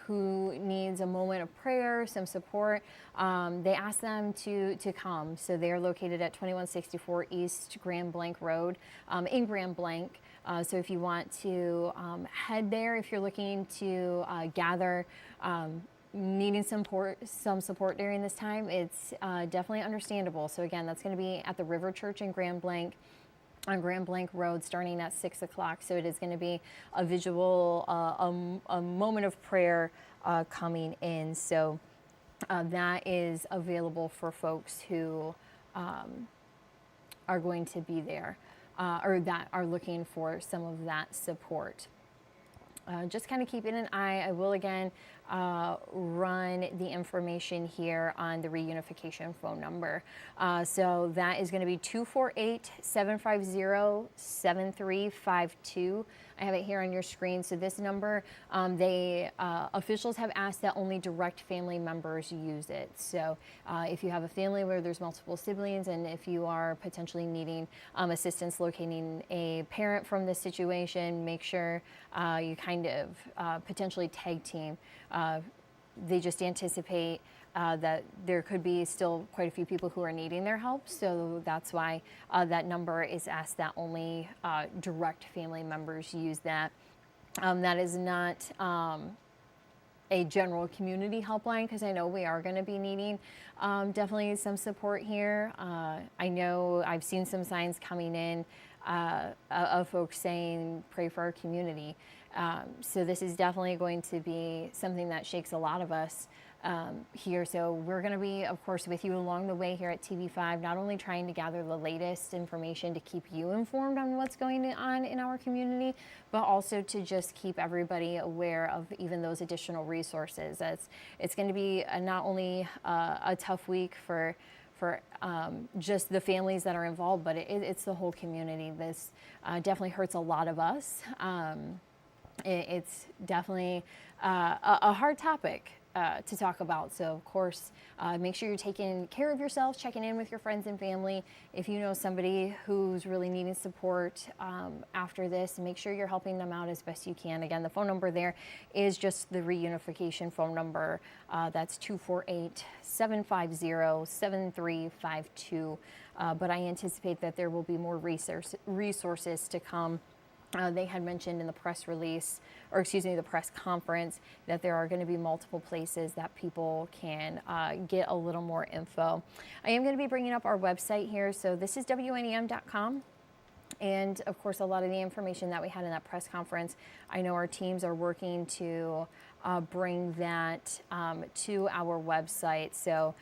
who needs a moment of prayer, some support. They ask them to come. So they are located at 2164 East Grand Blanc Road in Grand Blanc. So if you want to head there, if you're looking to gather, needing some support during this time, it's definitely understandable. So again, that's going to be at the River Church in Grand Blanc on Grand Blanc Road starting at 6 o'clock. So it is going to be a visual, a moment of prayer coming in. So that is available for folks who are going to be there. Or that are looking for some of that support. Just kind of keeping an eye. I will again run the information here on the Reunification phone number. So that is going to be 248-750-7352. I have it here on your screen. So this number, officials have asked that only direct family members use it. So if you have a family where there's multiple siblings and if you are potentially needing assistance locating a parent from this situation, make sure you kind of potentially tag team. They just anticipate that there could be still quite a few people who are needing their help. So that's why that number is asked that only direct family members use that. That is not a general community helpline because I know we are going to be needing definitely some support here. I know I've seen some signs coming in of folks saying, pray for our community. So this is definitely going to be something that shakes a lot of us here. So we're going to be, of course, with you along the way here at TV5, not only trying to gather the latest information to keep you informed on what's going on in our community, but also to just keep everybody aware of even those additional resources. It's going to be not only a tough week for just the families that are involved, but it's the whole community. This definitely hurts a lot of us. It's definitely a hard topic to talk about. So of course, make sure you're taking care of yourself, checking in with your friends and family. If you know somebody who's really needing support after this, make sure you're helping them out as best you can. Again, the phone number there is just the Reunification phone number. That's 248-750-7352. But I anticipate that there will be more resources to come. They had mentioned in the press release, or excuse me, the press conference, that there are going to be multiple places that people can get a little more info. I am going to be bringing up our website here. So this is WNEM.com. And of course, a lot of the information that we had in that press conference, I know our teams are working to bring that to our website. So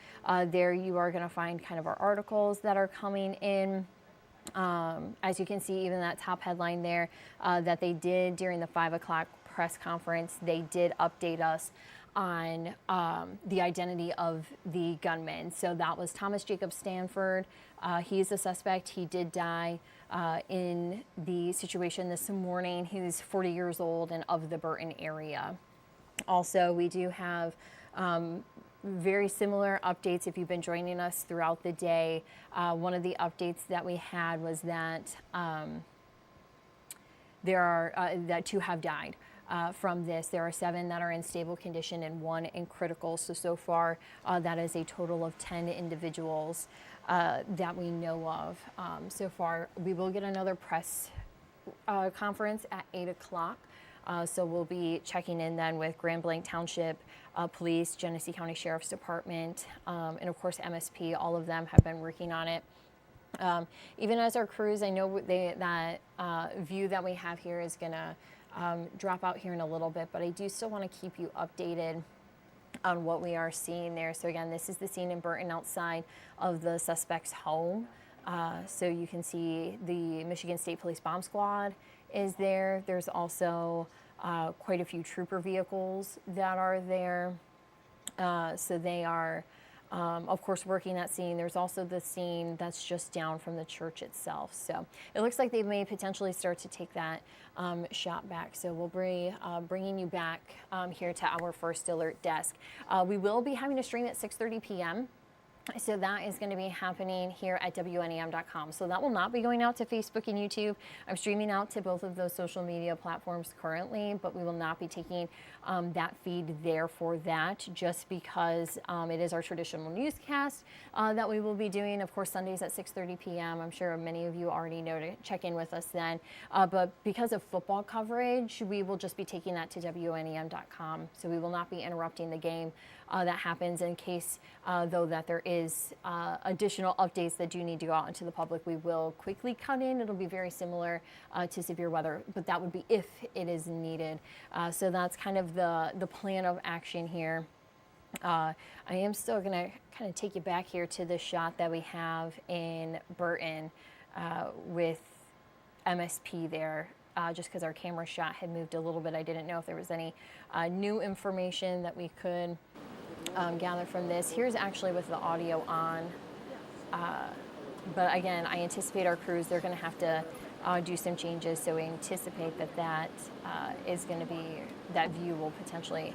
there you are going to find kind of our articles that are coming in. As you can see, even that top headline there that they did during the 5 o'clock press conference, they did update us on the identity of the gunman. So that was Thomas Jacob Stanford. He is the suspect. He did die in the situation this morning. He was 40 years old and of the Burton area. Also, we do have very similar updates if you've been joining us throughout the day. One of the updates that we had was that there are that 2 have died. from this. There are 7 that are in stable condition and 1 in critical. So far, that is a total of 10 individuals that we know of so far. We will get another press conference at 8 o'clock. So we'll be checking in then with Grand Blanc Township Police, Genesee County Sheriff's Department, and of course MSP. All of them have been working on it. Even as our crews, I know that view that we have here is going to drop out here in a little bit, but I do still want to keep you updated on what we are seeing there. So again, this is the scene in Burton outside of the suspect's home. So you can see the Michigan State Police Bomb Squad is there. There's also quite a few trooper vehicles that are there. So they are, of course, working that scene. There's also the scene that's just down from the church itself. So it looks like they may potentially start to take that shot back. So we'll be bringing you back here to our First Alert desk. We will be having a stream at 6:30 p.m. So that is going to be happening here at WNEM.com. So that will not be going out to Facebook and YouTube. I'm streaming out to both of those social media platforms currently, but we will not be taking that feed there for that, just because it is our traditional newscast that we will be doing, of course, Sundays at 6:30 p.m. I'm sure many of you already know to check in with us then. But because of football coverage, we will just be taking that to WNEM.com. So we will not be interrupting the game that happens. In case, though, that there is additional updates that do need to go out into the public, we will quickly cut in. It'll be very similar to severe weather, but that would be if it is needed. So that's kind of the plan of action here. I am still going to kind of take you back here to the shot that we have in Burton with MSP there. Just because our camera shot had moved a little bit, I didn't know if there was any new information that we could gather from this. Here's actually with the audio on, but again, I anticipate our crews, they're going to have to do some changes, so we anticipate that is going to be, that view will potentially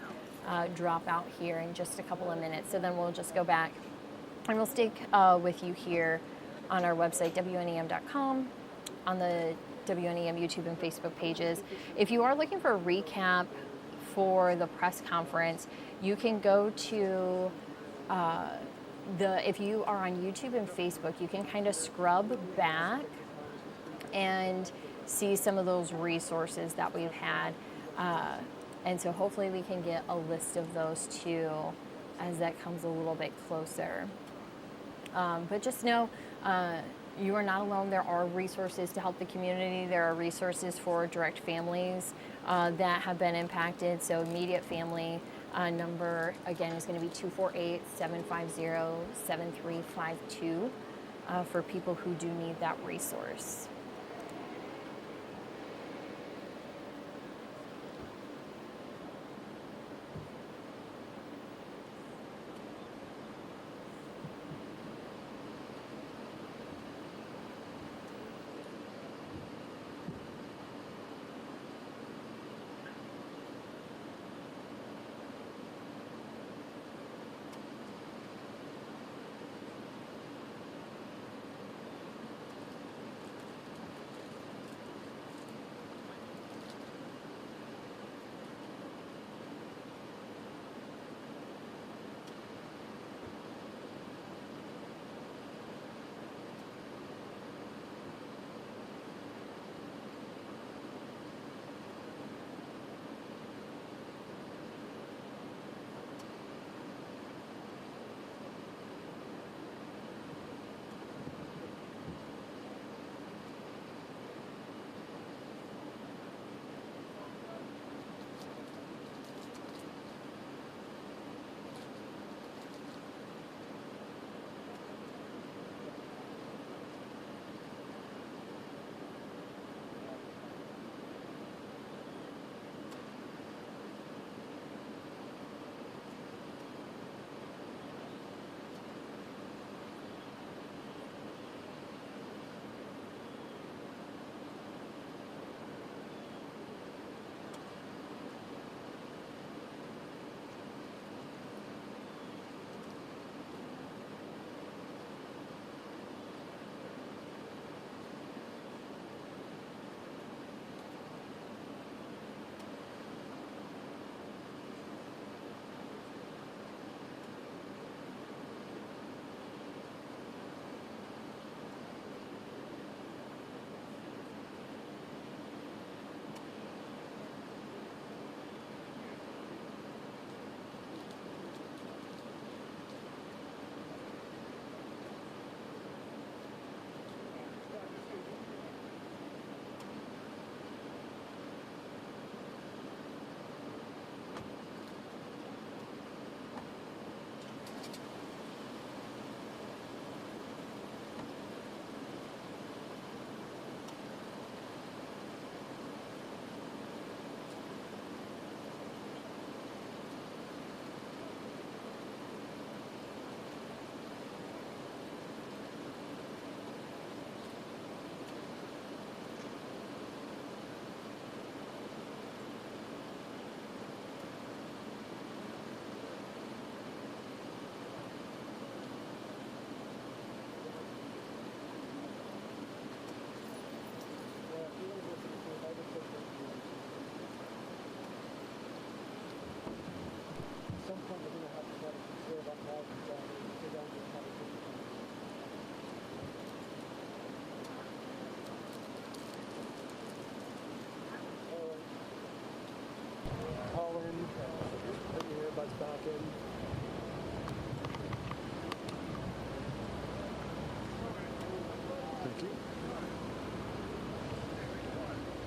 drop out here in just a couple of minutes. So then we'll just go back and we'll stick with you here on our website, WNEM.com, on the WNEM YouTube and Facebook pages. If you are looking for a recap for the press conference, you can go to if you are on YouTube and Facebook, you can kind of scrub back and see some of those resources that we've had. And so hopefully we can get a list of those too as that comes a little bit closer. But just know, you are not alone. There are resources to help the community. There are resources for direct families that have been impacted. So immediate family number, again, is going to be 248-750-7352 for people who do need that resource.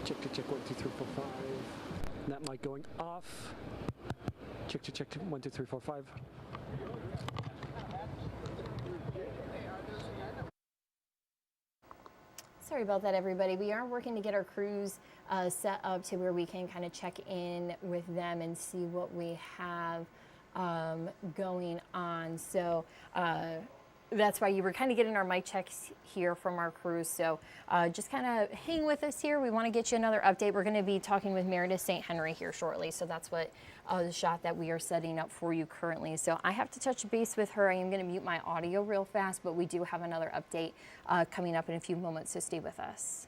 Check, 1, 2, 3, 4, 5. That mic going off. Check, 1, 2, 3, 4, 5. Sorry about that, everybody. We are working to get our crews set up to where we can kind of check in with them and see what we have going on. So that's why you were kind of getting our mic checks here from our crews. So just kind of hang with us here. We want to get you another update. We're going to be talking with Meredith St. Henry here shortly. So that's what the shot that we are setting up for you currently. So I have to touch base with her. I am going to mute my audio real fast, but we do have another update coming up in a few moments. So stay with us.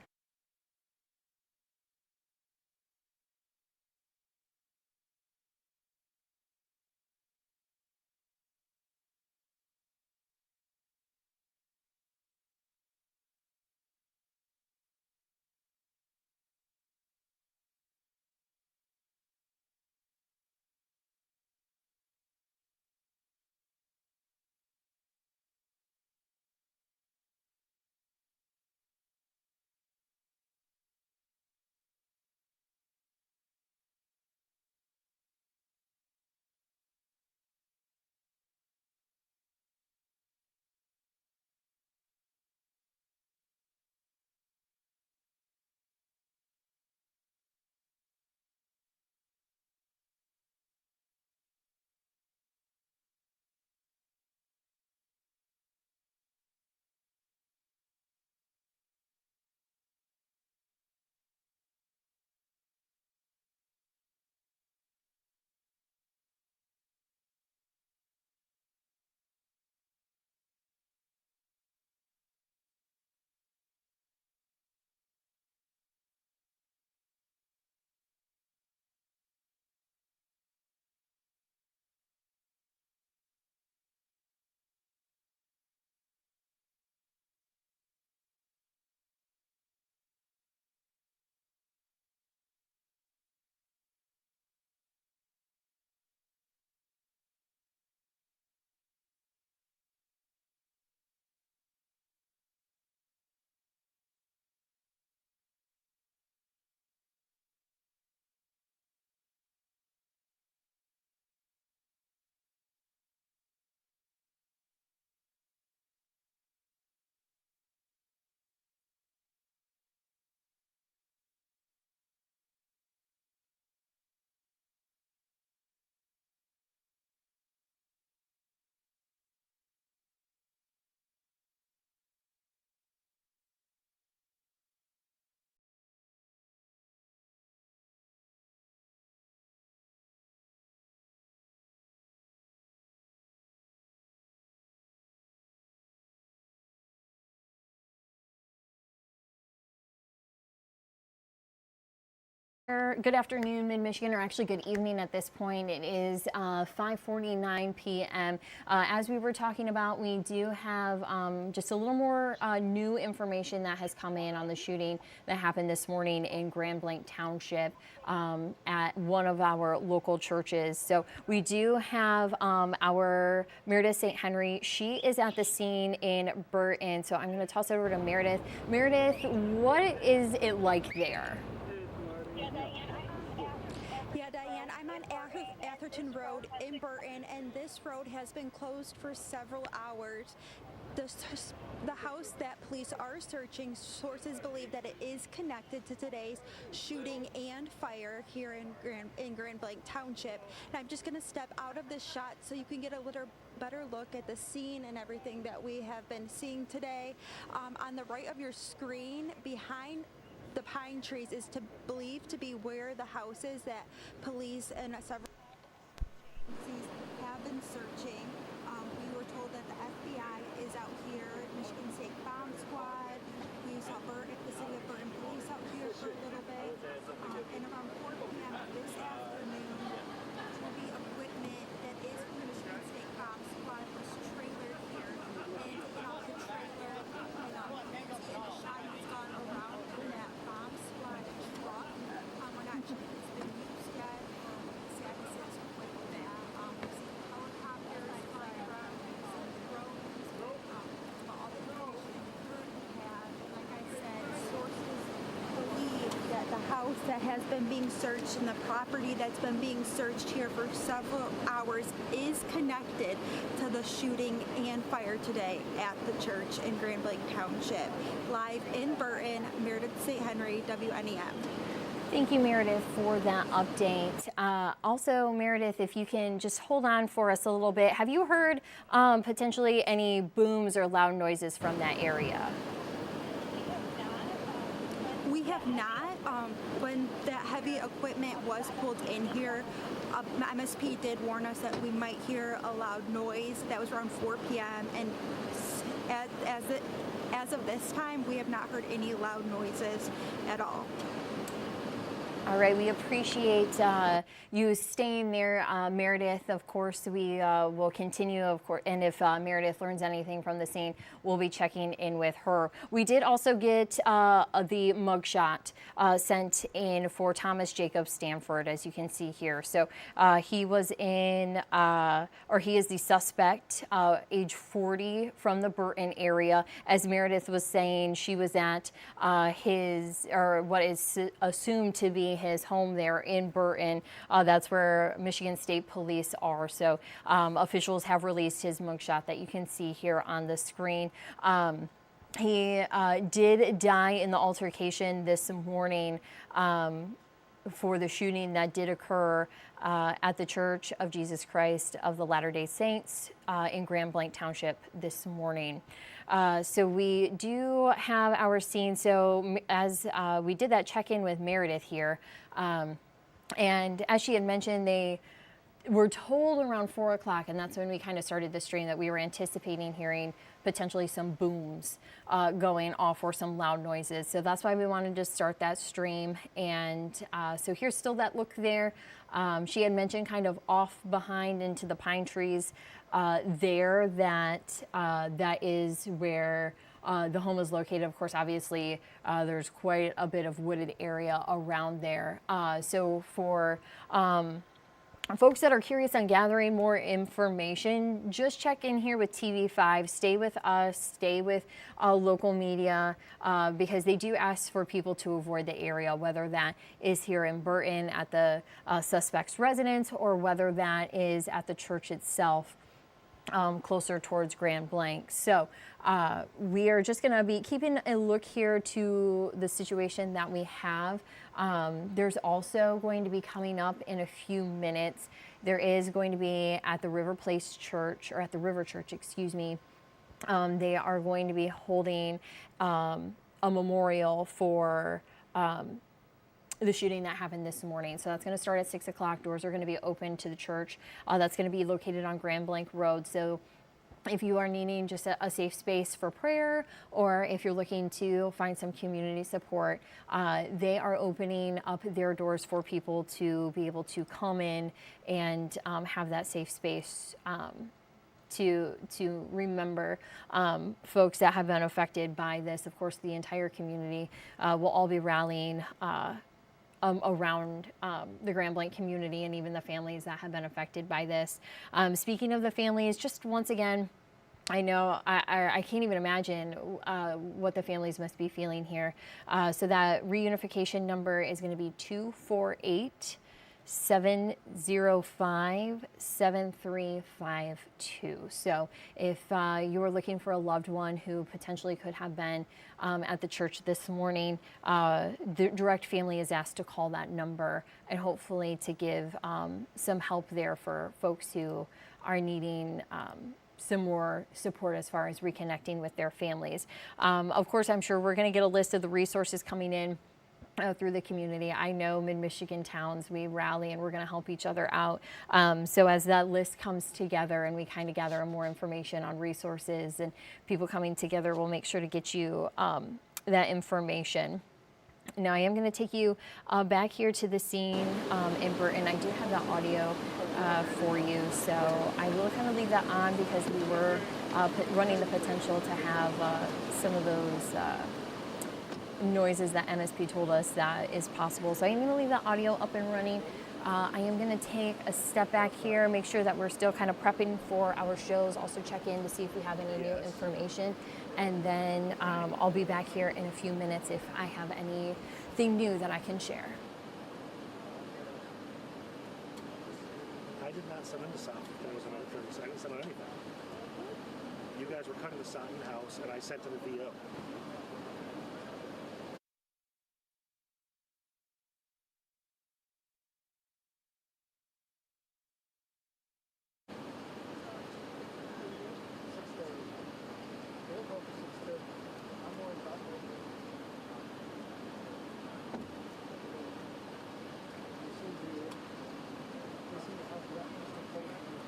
Good afternoon, Mid-Michigan, or actually good evening at this point. It is 5:49 p.m. As we were talking about, we do have just a little more new information that has come in on the shooting that happened this morning in Blanc Township at one of our local churches. So we do have our Meredith St. Henry. She is at the scene in Burton. So I'm going to toss it over to Meredith. Meredith, what is it like there? Yeah, Diane, I'm on Atherton Road in Burton, and this road has been closed for several hours. The house that police are searching, sources believe that it is connected to today's shooting and fire here in Blanc Township. And I'm just going to step out of this shot so you can get a little better look at the scene and everything that we have been seeing today. On the right of your screen, behind the pine trees, is believed to be where the house is that police and several agencies have been searching. We were told that the FBI is out here, Michigan State Bomb Squad. We saw the city of Burton police out here for a little bit. And around 4 p.m. this afternoon, heavy equipment that is from the Michigan State Bomb Squad was trailered here. And taken off the trailer, Nancy and the shot has gone around in that bomb squad truck. We're not sure if it's been used yet. Sad to say that has been being searched and the property that's been being searched here for several hours is connected to the shooting and fire today at the church in Grand Blanc Township. Live in Burton, Meredith St. Henry, WNEM. Thank you, Meredith, for that update. Also, Meredith, if you can just hold on for us a little bit. Have you heard potentially any booms or loud noises from that area? We have not. When that heavy equipment was pulled in here, MSP did warn us that we might hear a loud noise. That was around 4 p.m. And as of this time, we have not heard any loud noises at all. All right, we appreciate you staying there, Meredith. Of course, we will continue, of course, and if Meredith learns anything from the scene, we'll be checking in with her. We did also get the mugshot sent in for Thomas Jacob Stanford, as you can see here. So he was in, or he is the suspect, age 40, from the Burton area. As Meredith was saying, she was at his, or what is assumed to be his home there in Burton. That's where Michigan State Police are. So officials have released his mugshot that you can see here on the screen. He did die in the altercation this morning for the shooting that did occur at the Church of Jesus Christ of the Latter-day Saints in Grand Blanc Township this morning. So we do have our scene. So as we did that check-in with Meredith here, and as she had mentioned, they were told around 4 o'clock, and that's when we kind of started the stream, that we were anticipating hearing potentially some booms going off or some loud noises. So that's why we wanted to start that stream. And so here's still that look there. She had mentioned kind of off behind into the pine trees there, that that is where the home is located. Of course, obviously, there's quite a bit of wooded area around there. So for folks that are curious on gathering more information, just check in here with TV5. Stay with us, stay with local media, because they do ask for people to avoid the area, whether that is here in Burton at the suspect's residence or whether that is at the church itself. Closer towards Grand Blanc. So we are just going to be keeping a look here to the situation that we have. There's also going to be coming up in a few minutes. There is going to be at the River Place Church, or at the River Church, excuse me. They are going to be holding a memorial for the shooting that happened this morning. So that's going to start at 6 o'clock. Doors are going to be open to the church. That's going to be located on Grand Blanc Road. So if you are needing just a safe space for prayer, or if you're looking to find some community support, they are opening up their doors for people to be able to come in and have that safe space to remember folks that have been affected by this. Of course, the entire community will all be rallying around the Grand Blanc community, and even the families that have been affected by this. Speaking of the families, just once again, I know I can't even imagine what the families must be feeling here. So that reunification number is going to be 248-705-7352. So if you are looking for a loved one who potentially could have been at the church this morning, the direct family is asked to call that number, and hopefully to give some help there for folks who are needing some more support as far as reconnecting with their families. Of course, I'm sure we're going to get a list of the resources coming in through the community. I know Mid-Michigan towns, we rally and we're going to help each other out. So as that list comes together and we kind of gather more information on resources and people coming together, we'll make sure to get you that information. Now I am going to take you back here to the scene in Burton. I do have the audio for you, so I will kind of leave that on because we were running the potential to have some of those noises that MSP told us that is possible. So I'm going to leave the audio up and running. I am going to take a step back here, make sure that we're still kind of prepping for our shows, also check in to see if we have any new information. And then I'll be back here in a few minutes if I have anything new that I can share. send them to South if there was another 30 seconds. I didn't send them anything. You guys were cutting the Sutton house, and I sent to the VO.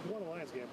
You won the Lions game.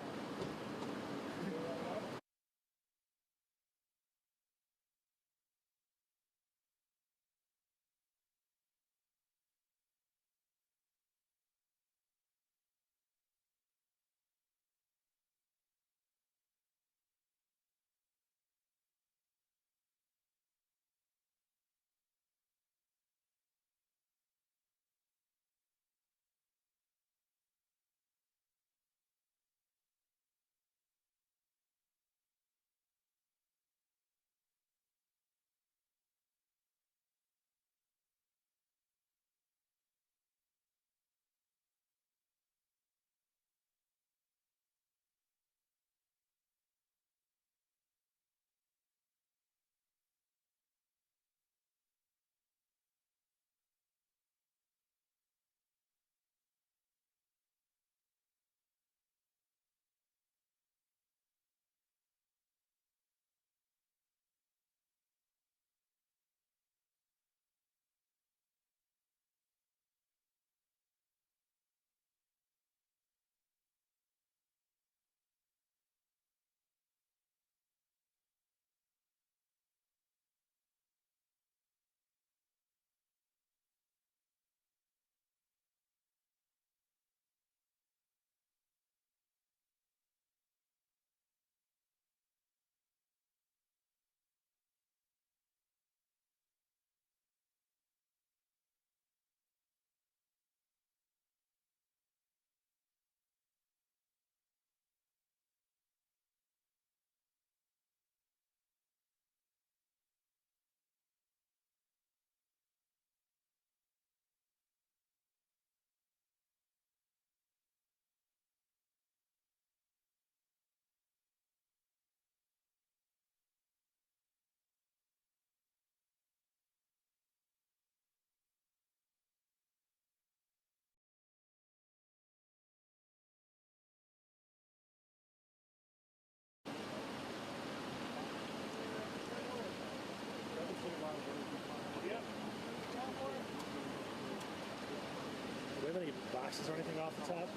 Do we have any boxes or anything off the top?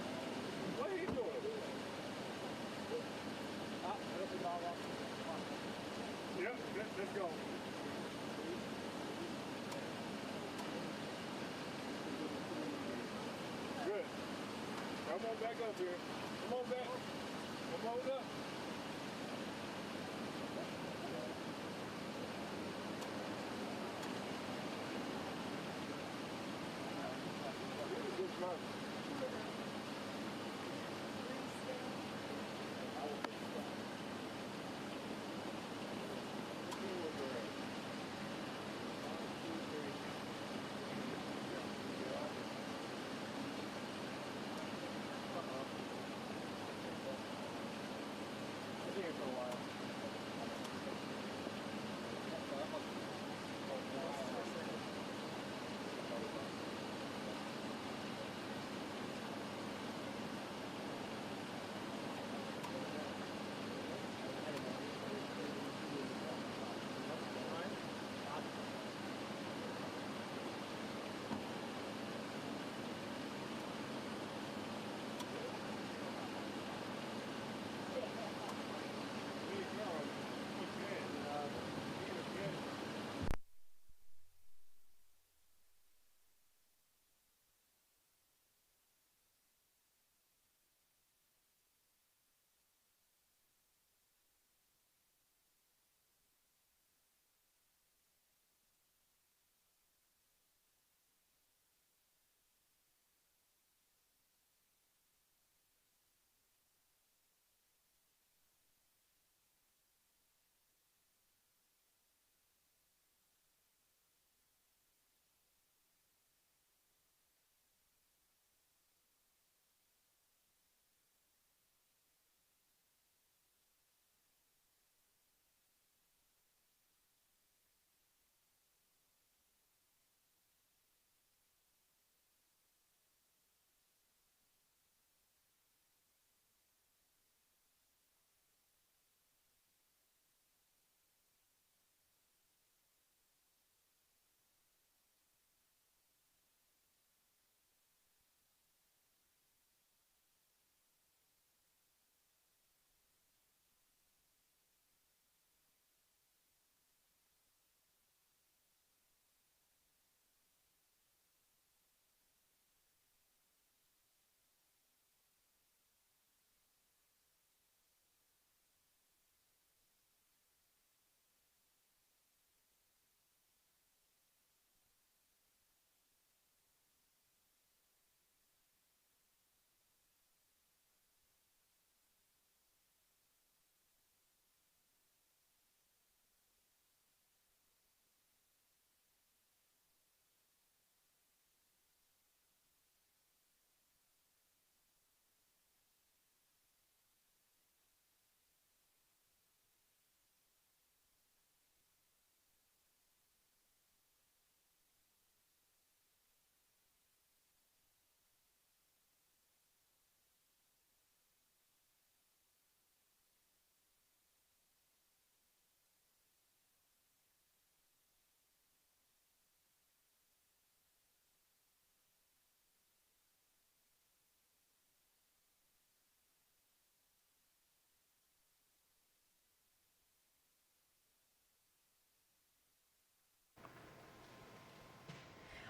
What are you doing? Yep, let's go. Good. Come on back up here. Come on back. Come on up. Good month.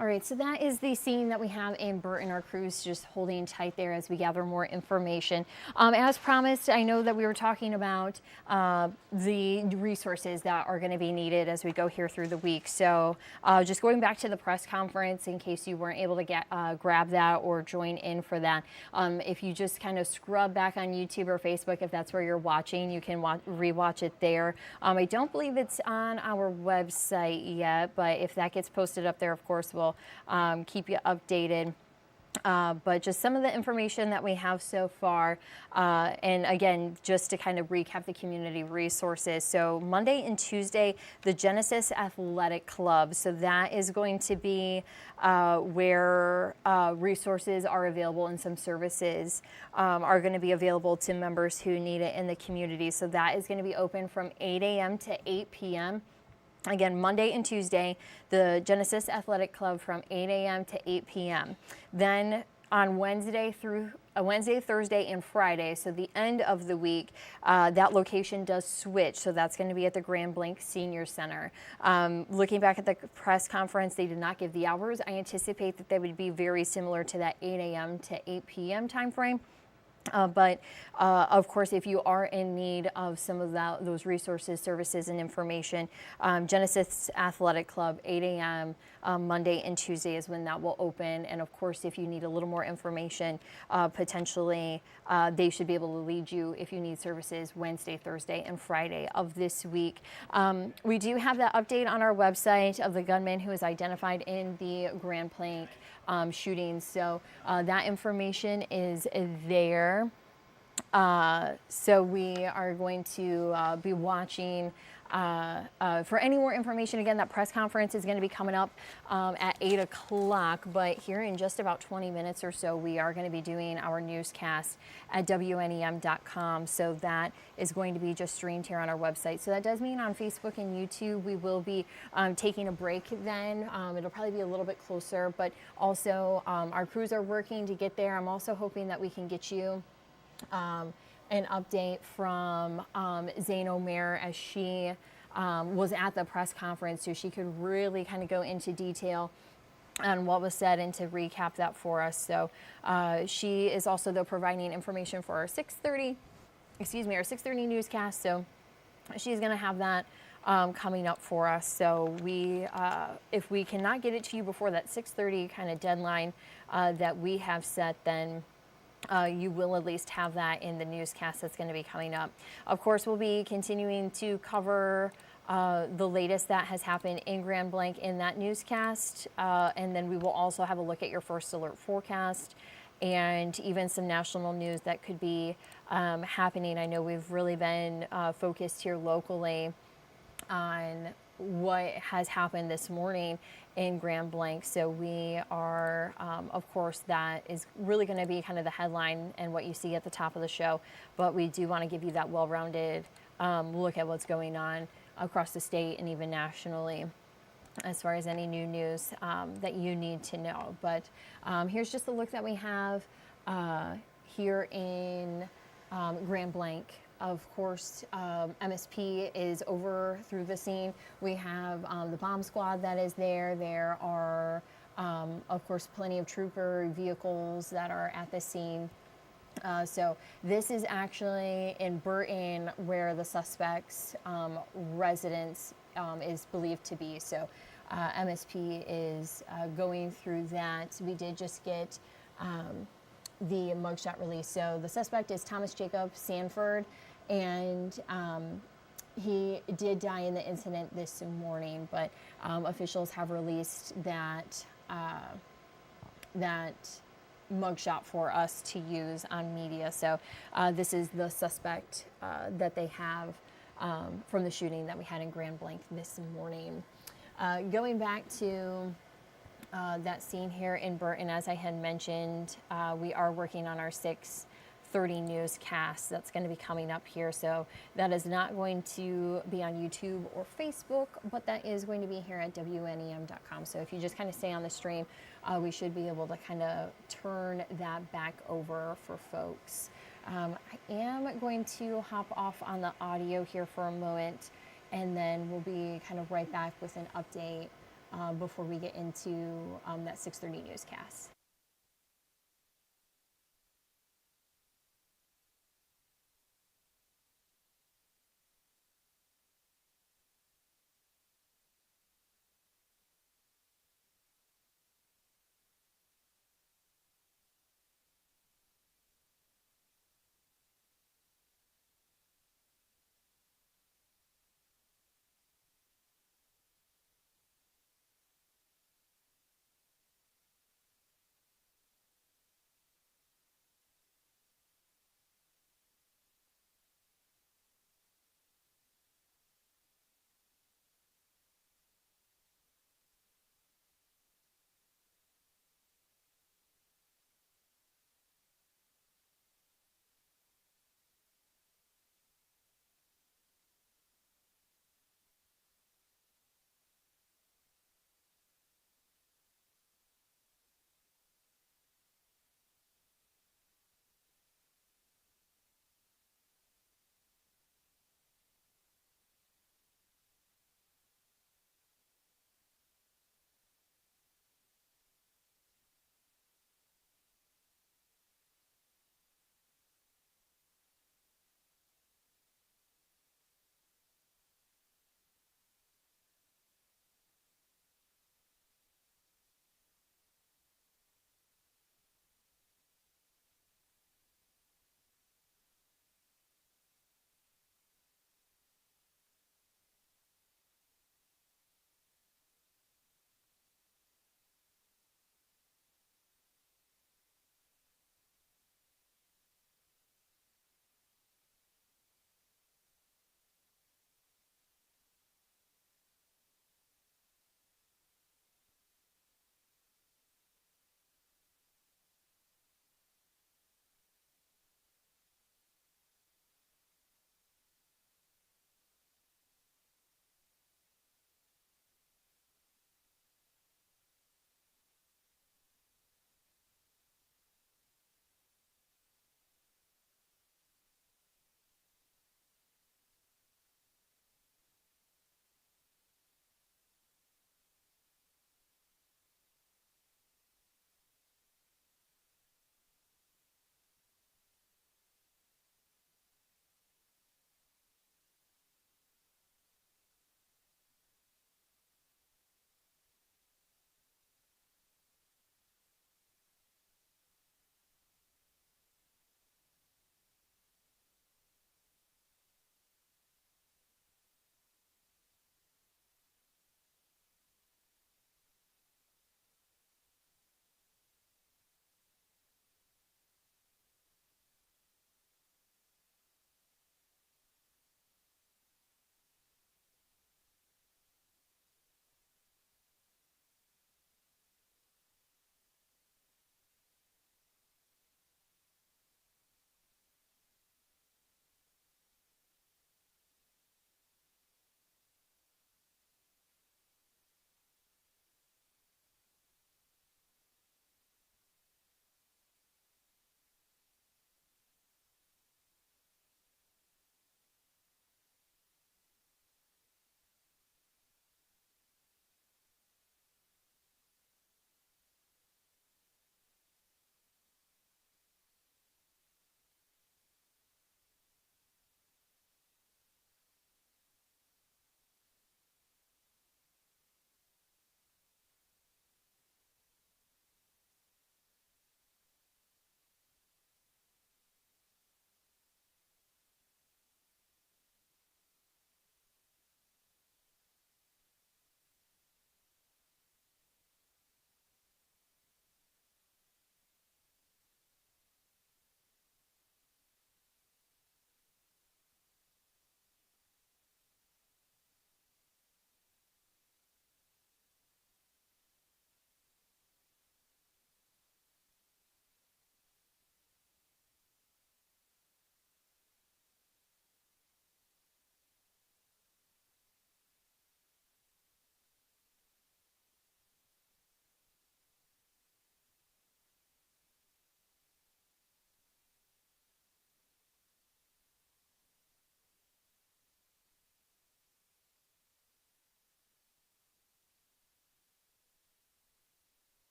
All right, so that is the scene that we have in Burton. Our crew's just holding tight there as we gather more information. As promised, I know that we were talking about the resources that are going to be needed as we go here through the week. So just going back to the press conference, in case you weren't able to grab that or join in for that, if you just kind of scrub back on YouTube or Facebook, if that's where you're watching, you can rewatch it there. I don't believe it's on our website yet, but if that gets posted up there, of course, we'll keep you updated. But just some of the information that we have so far. And again, just to kind of recap the community resources. So Monday and Tuesday, the Genesis Athletic Club. So that is going to be where resources are available and some services are going to be available to members who need it in the community. So that is going to be open from 8 a.m. to 8 p.m. Again, Monday and Tuesday, the Genesis Athletic Club from 8 a.m. to 8 p.m. Then on Wednesday, Thursday, and Friday, so the end of the week, that location does switch. So that's going to be at the Grand Blanc Senior Center. Looking back at the press conference, they did not give the hours. I anticipate that they would be very similar to that 8 a.m. to 8 p.m. time frame. But of course, if you are in need of some of those resources, services, and information, Genesis Athletic Club, 8 a.m. Monday and Tuesday is when that will open. And of course, if you need a little more information, potentially they should be able to lead you if you need services Wednesday, Thursday, and Friday of this week. We do have that update on our website of the gunman who is identified in the Grand Blanc shooting. So that information is there. So we are going to be watching for any more information. Again, that press conference is going to be coming up at 8 o'clock, but here in just about 20 minutes or so, we are going to be doing our newscast at WNEM.com. So that is going to be just streamed here on our website. So that does mean on Facebook and YouTube, we will be taking a break then. It'll probably be a little bit closer, but also our crews are working to get there. I'm also hoping that we can get you an update from Zane Omer as she was at the press conference, so she could really kind of go into detail on what was said and to recap that for us. So she is also though providing information for our 6:30 newscast. So she's going to have that coming up for us. So we, if we cannot get it to you before that 6:30 kind of deadline that we have set, then you will at least have that in the newscast that's going to be coming up. Of course, we'll be continuing to cover the latest that has happened in Grand Blanc in that newscast. And then we will also have a look at your first alert forecast and even some national news that could be happening. I know we've really been focused here locally on what has happened this morning in Grand Blanc. So we are, of course, that is really going to be kind of the headline and what you see at the top of the show. But we do want to give you that well-rounded look at what's going on across the state and even nationally as far as any new news that you need to know. But here's just the look that we have here in Grand Blanc. Of course, MSP is over through the scene. We have the bomb squad that is there. There are, of course, plenty of trooper vehicles that are at the scene. So this is actually in Burton where the suspect's residence is believed to be. So MSP is going through that. We did just get the mugshot release. So the suspect is Thomas Jacob Sanford, and he did die in the incident this morning, but officials have released that that mugshot for us to use on media. So this is the suspect that they have from the shooting that we had in Grand Blanc this morning. Going back to that scene here in Burton, as I had mentioned, we are working on our 6:30 newscast that's going to be coming up here. So that is not going to be on YouTube or Facebook, but that is going to be here at WNEM.com. So if you just kind of stay on the stream, we should be able to kind of turn that back over for folks. I am going to hop off on the audio here for a moment, and then we'll be kind of right back with an update before we get into that 6:30 newscast.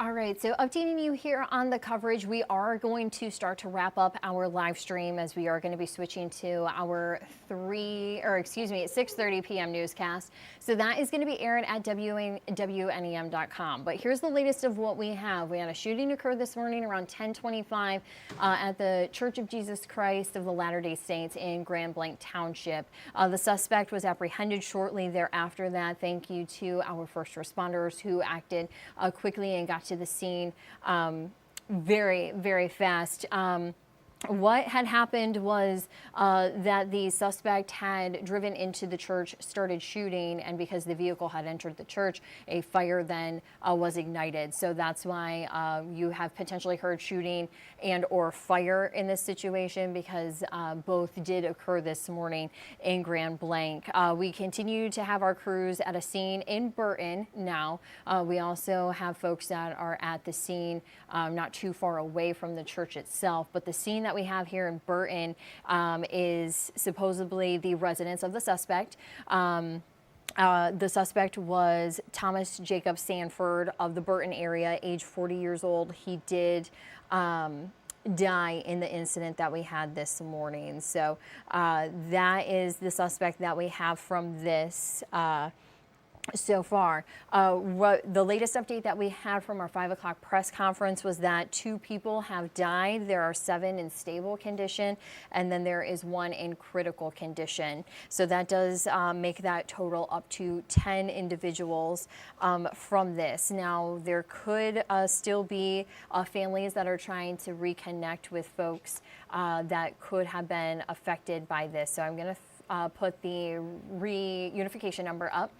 All right, so updating you here on the coverage, we are going to start to wrap up our live stream as we are going to be switching to our 6:30 p.m. newscast. So that is going to be aired at WNEM.com. But here's the latest of what we have. We had a shooting occur this morning around 10:25 at the Church of Jesus Christ of the Latter-day Saints in Grand Blanc Township. The suspect was apprehended shortly thereafter that. Thank you to our first responders who acted quickly and got to the scene very, very fast. What had happened was that the suspect had driven into the church, started shooting, and because the vehicle had entered the church, a fire then was ignited. So that's why you have potentially heard shooting and or fire in this situation, because both did occur this morning in Grand Blanc. We continue to have our crews at a scene in Burton now. We also have folks that are at the scene not too far away from the church itself, but the scene that we have here in Burton is supposedly the residence of the suspect. The suspect was Thomas Jacob Sanford of the Burton area, age 40 years old. He did die in the incident that we had this morning. So that is the suspect that we have from this so far. The latest update that we had from our 5 o'clock press conference was that 2 people have died. There are 7 in stable condition, and then there is 1 in critical condition. So that does make that total up to 10 individuals from this. Now, there could still be families that are trying to reconnect with folks that could have been affected by this. So I'm going to put the reunification number up.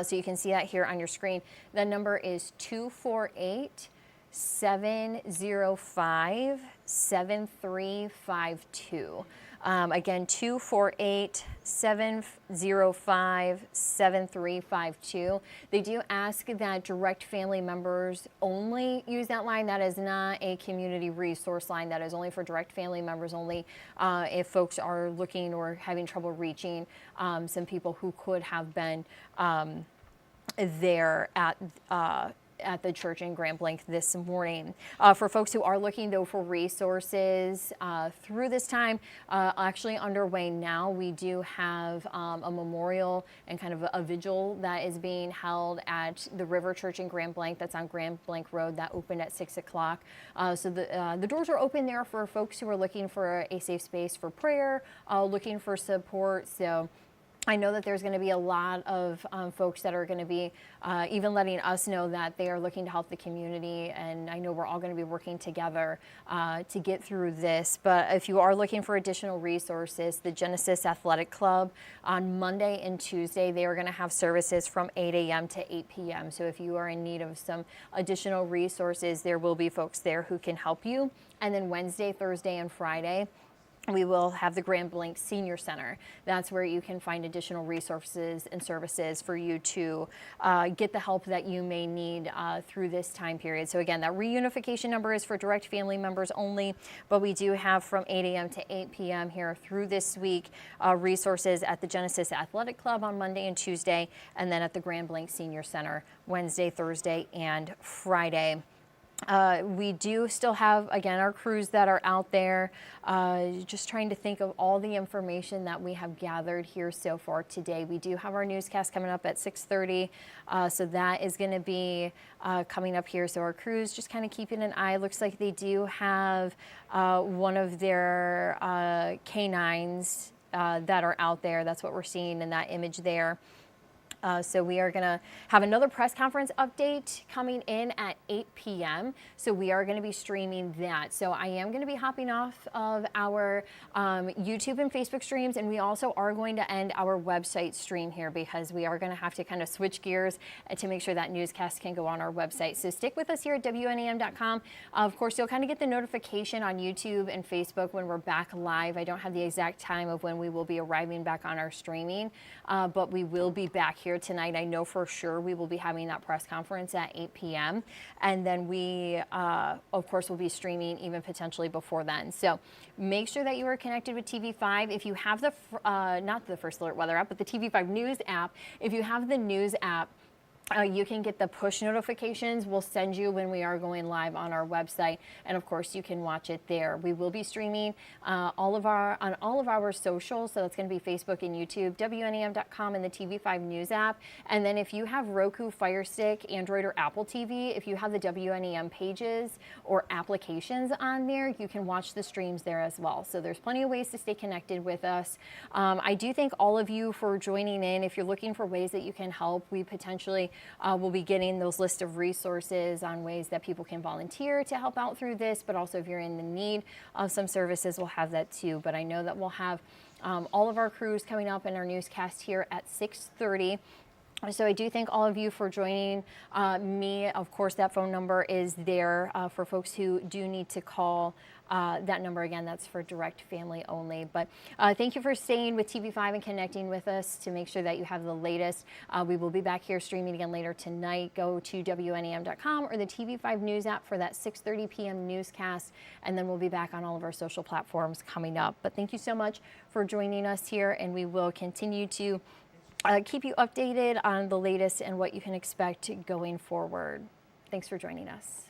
So you can see that here on your screen. The number is 248-705-7352. Again, 248-705-7352. They do ask that direct family members only use that line. That is not a community resource line. That is only for direct family members only. If folks are looking or having trouble reaching some people who could have been there at the church in Grand Blanc this morning. For folks who are looking, though, for resources through this time, actually underway now, we do have a memorial and kind of a vigil that is being held at the River Church in Grand Blanc. That's on Grand Blanc Road. That opened at 6 o'clock. So the doors are open there for folks who are looking for a safe space for prayer, looking for support. So I know that there's going to be a lot of folks that are going to be even letting us know that they are looking to help the community, and I know we're all going to be working together to get through this. But if you are looking for additional resources, the Genesis Athletic Club on Monday and Tuesday, they are going to have services from 8 a.m. to 8 p.m. So if you are in need of some additional resources, there will be folks there who can help you. And then Wednesday, Thursday, and Friday, we will have the Grand Blanc Senior Center. That's where you can find additional resources and services for you to get the help that you may need through this time period. So again, that reunification number is for direct family members only, but we do have from 8 a.m. to 8 p.m. here through this week resources at the Genesis Athletic Club on Monday and Tuesday, and then at the Grand Blanc Senior Center Wednesday, Thursday, and Friday. We do still have, again, our crews that are out there, just trying to think of all the information that we have gathered here so far today. We do have our newscast coming up at 6:30, so that is going to be coming up here. So our crews just kind of keeping an eye. Looks like they do have one of their canines that are out there. That's what we're seeing in that image there. So we are going to have another press conference update coming in at 8 p.m. So we are going to be streaming that. So I am going to be hopping off of our YouTube and Facebook streams, and we also are going to end our website stream here because we are going to have to kind of switch gears to make sure that newscast can go on our website. So stick with us here at WNEM.com. Of course, you'll kind of get the notification on YouTube and Facebook when we're back live. I don't have the exact time of when we will be arriving back on our streaming, but we will be back here tonight. I know for sure we will be having that press conference at 8 p.m. And then we, of course, will be streaming even potentially before then. So make sure that you are connected with TV5. If you have the, not the First Alert Weather app, but the TV5 News app, if you have the News app, You can get the push notifications. We'll send you when we are going live on our website, and of course you can watch it there. We will be streaming on all of our socials, so that's going to be Facebook and YouTube, WNEM.com, and the TV5 News app. And then if you have Roku, Fire Stick, Android, or Apple TV, if you have the WNEM pages or applications on there, you can watch the streams there as well. So there's plenty of ways to stay connected with us. I do thank all of you for joining in. If you're looking for ways that you can help, we potentially we'll be getting those list of resources on ways that people can volunteer to help out through this, but also if you're in the need of some services, we'll have that too. But I know that we'll have all of our crews coming up in our newscast here at 6:30. So I do thank all of you for joining me. Of course, that phone number is there for folks who do need to call. That number again, that's for direct family only. But thank you for staying with TV5 and connecting with us to make sure that you have the latest. We will be back here streaming again later tonight. Go to WNEM.com or the TV5 News app for that 6:30 p.m. newscast. And then we'll be back on all of our social platforms coming up. But thank you so much for joining us here, and we will continue to keep you updated on the latest and what you can expect going forward. Thanks for joining us.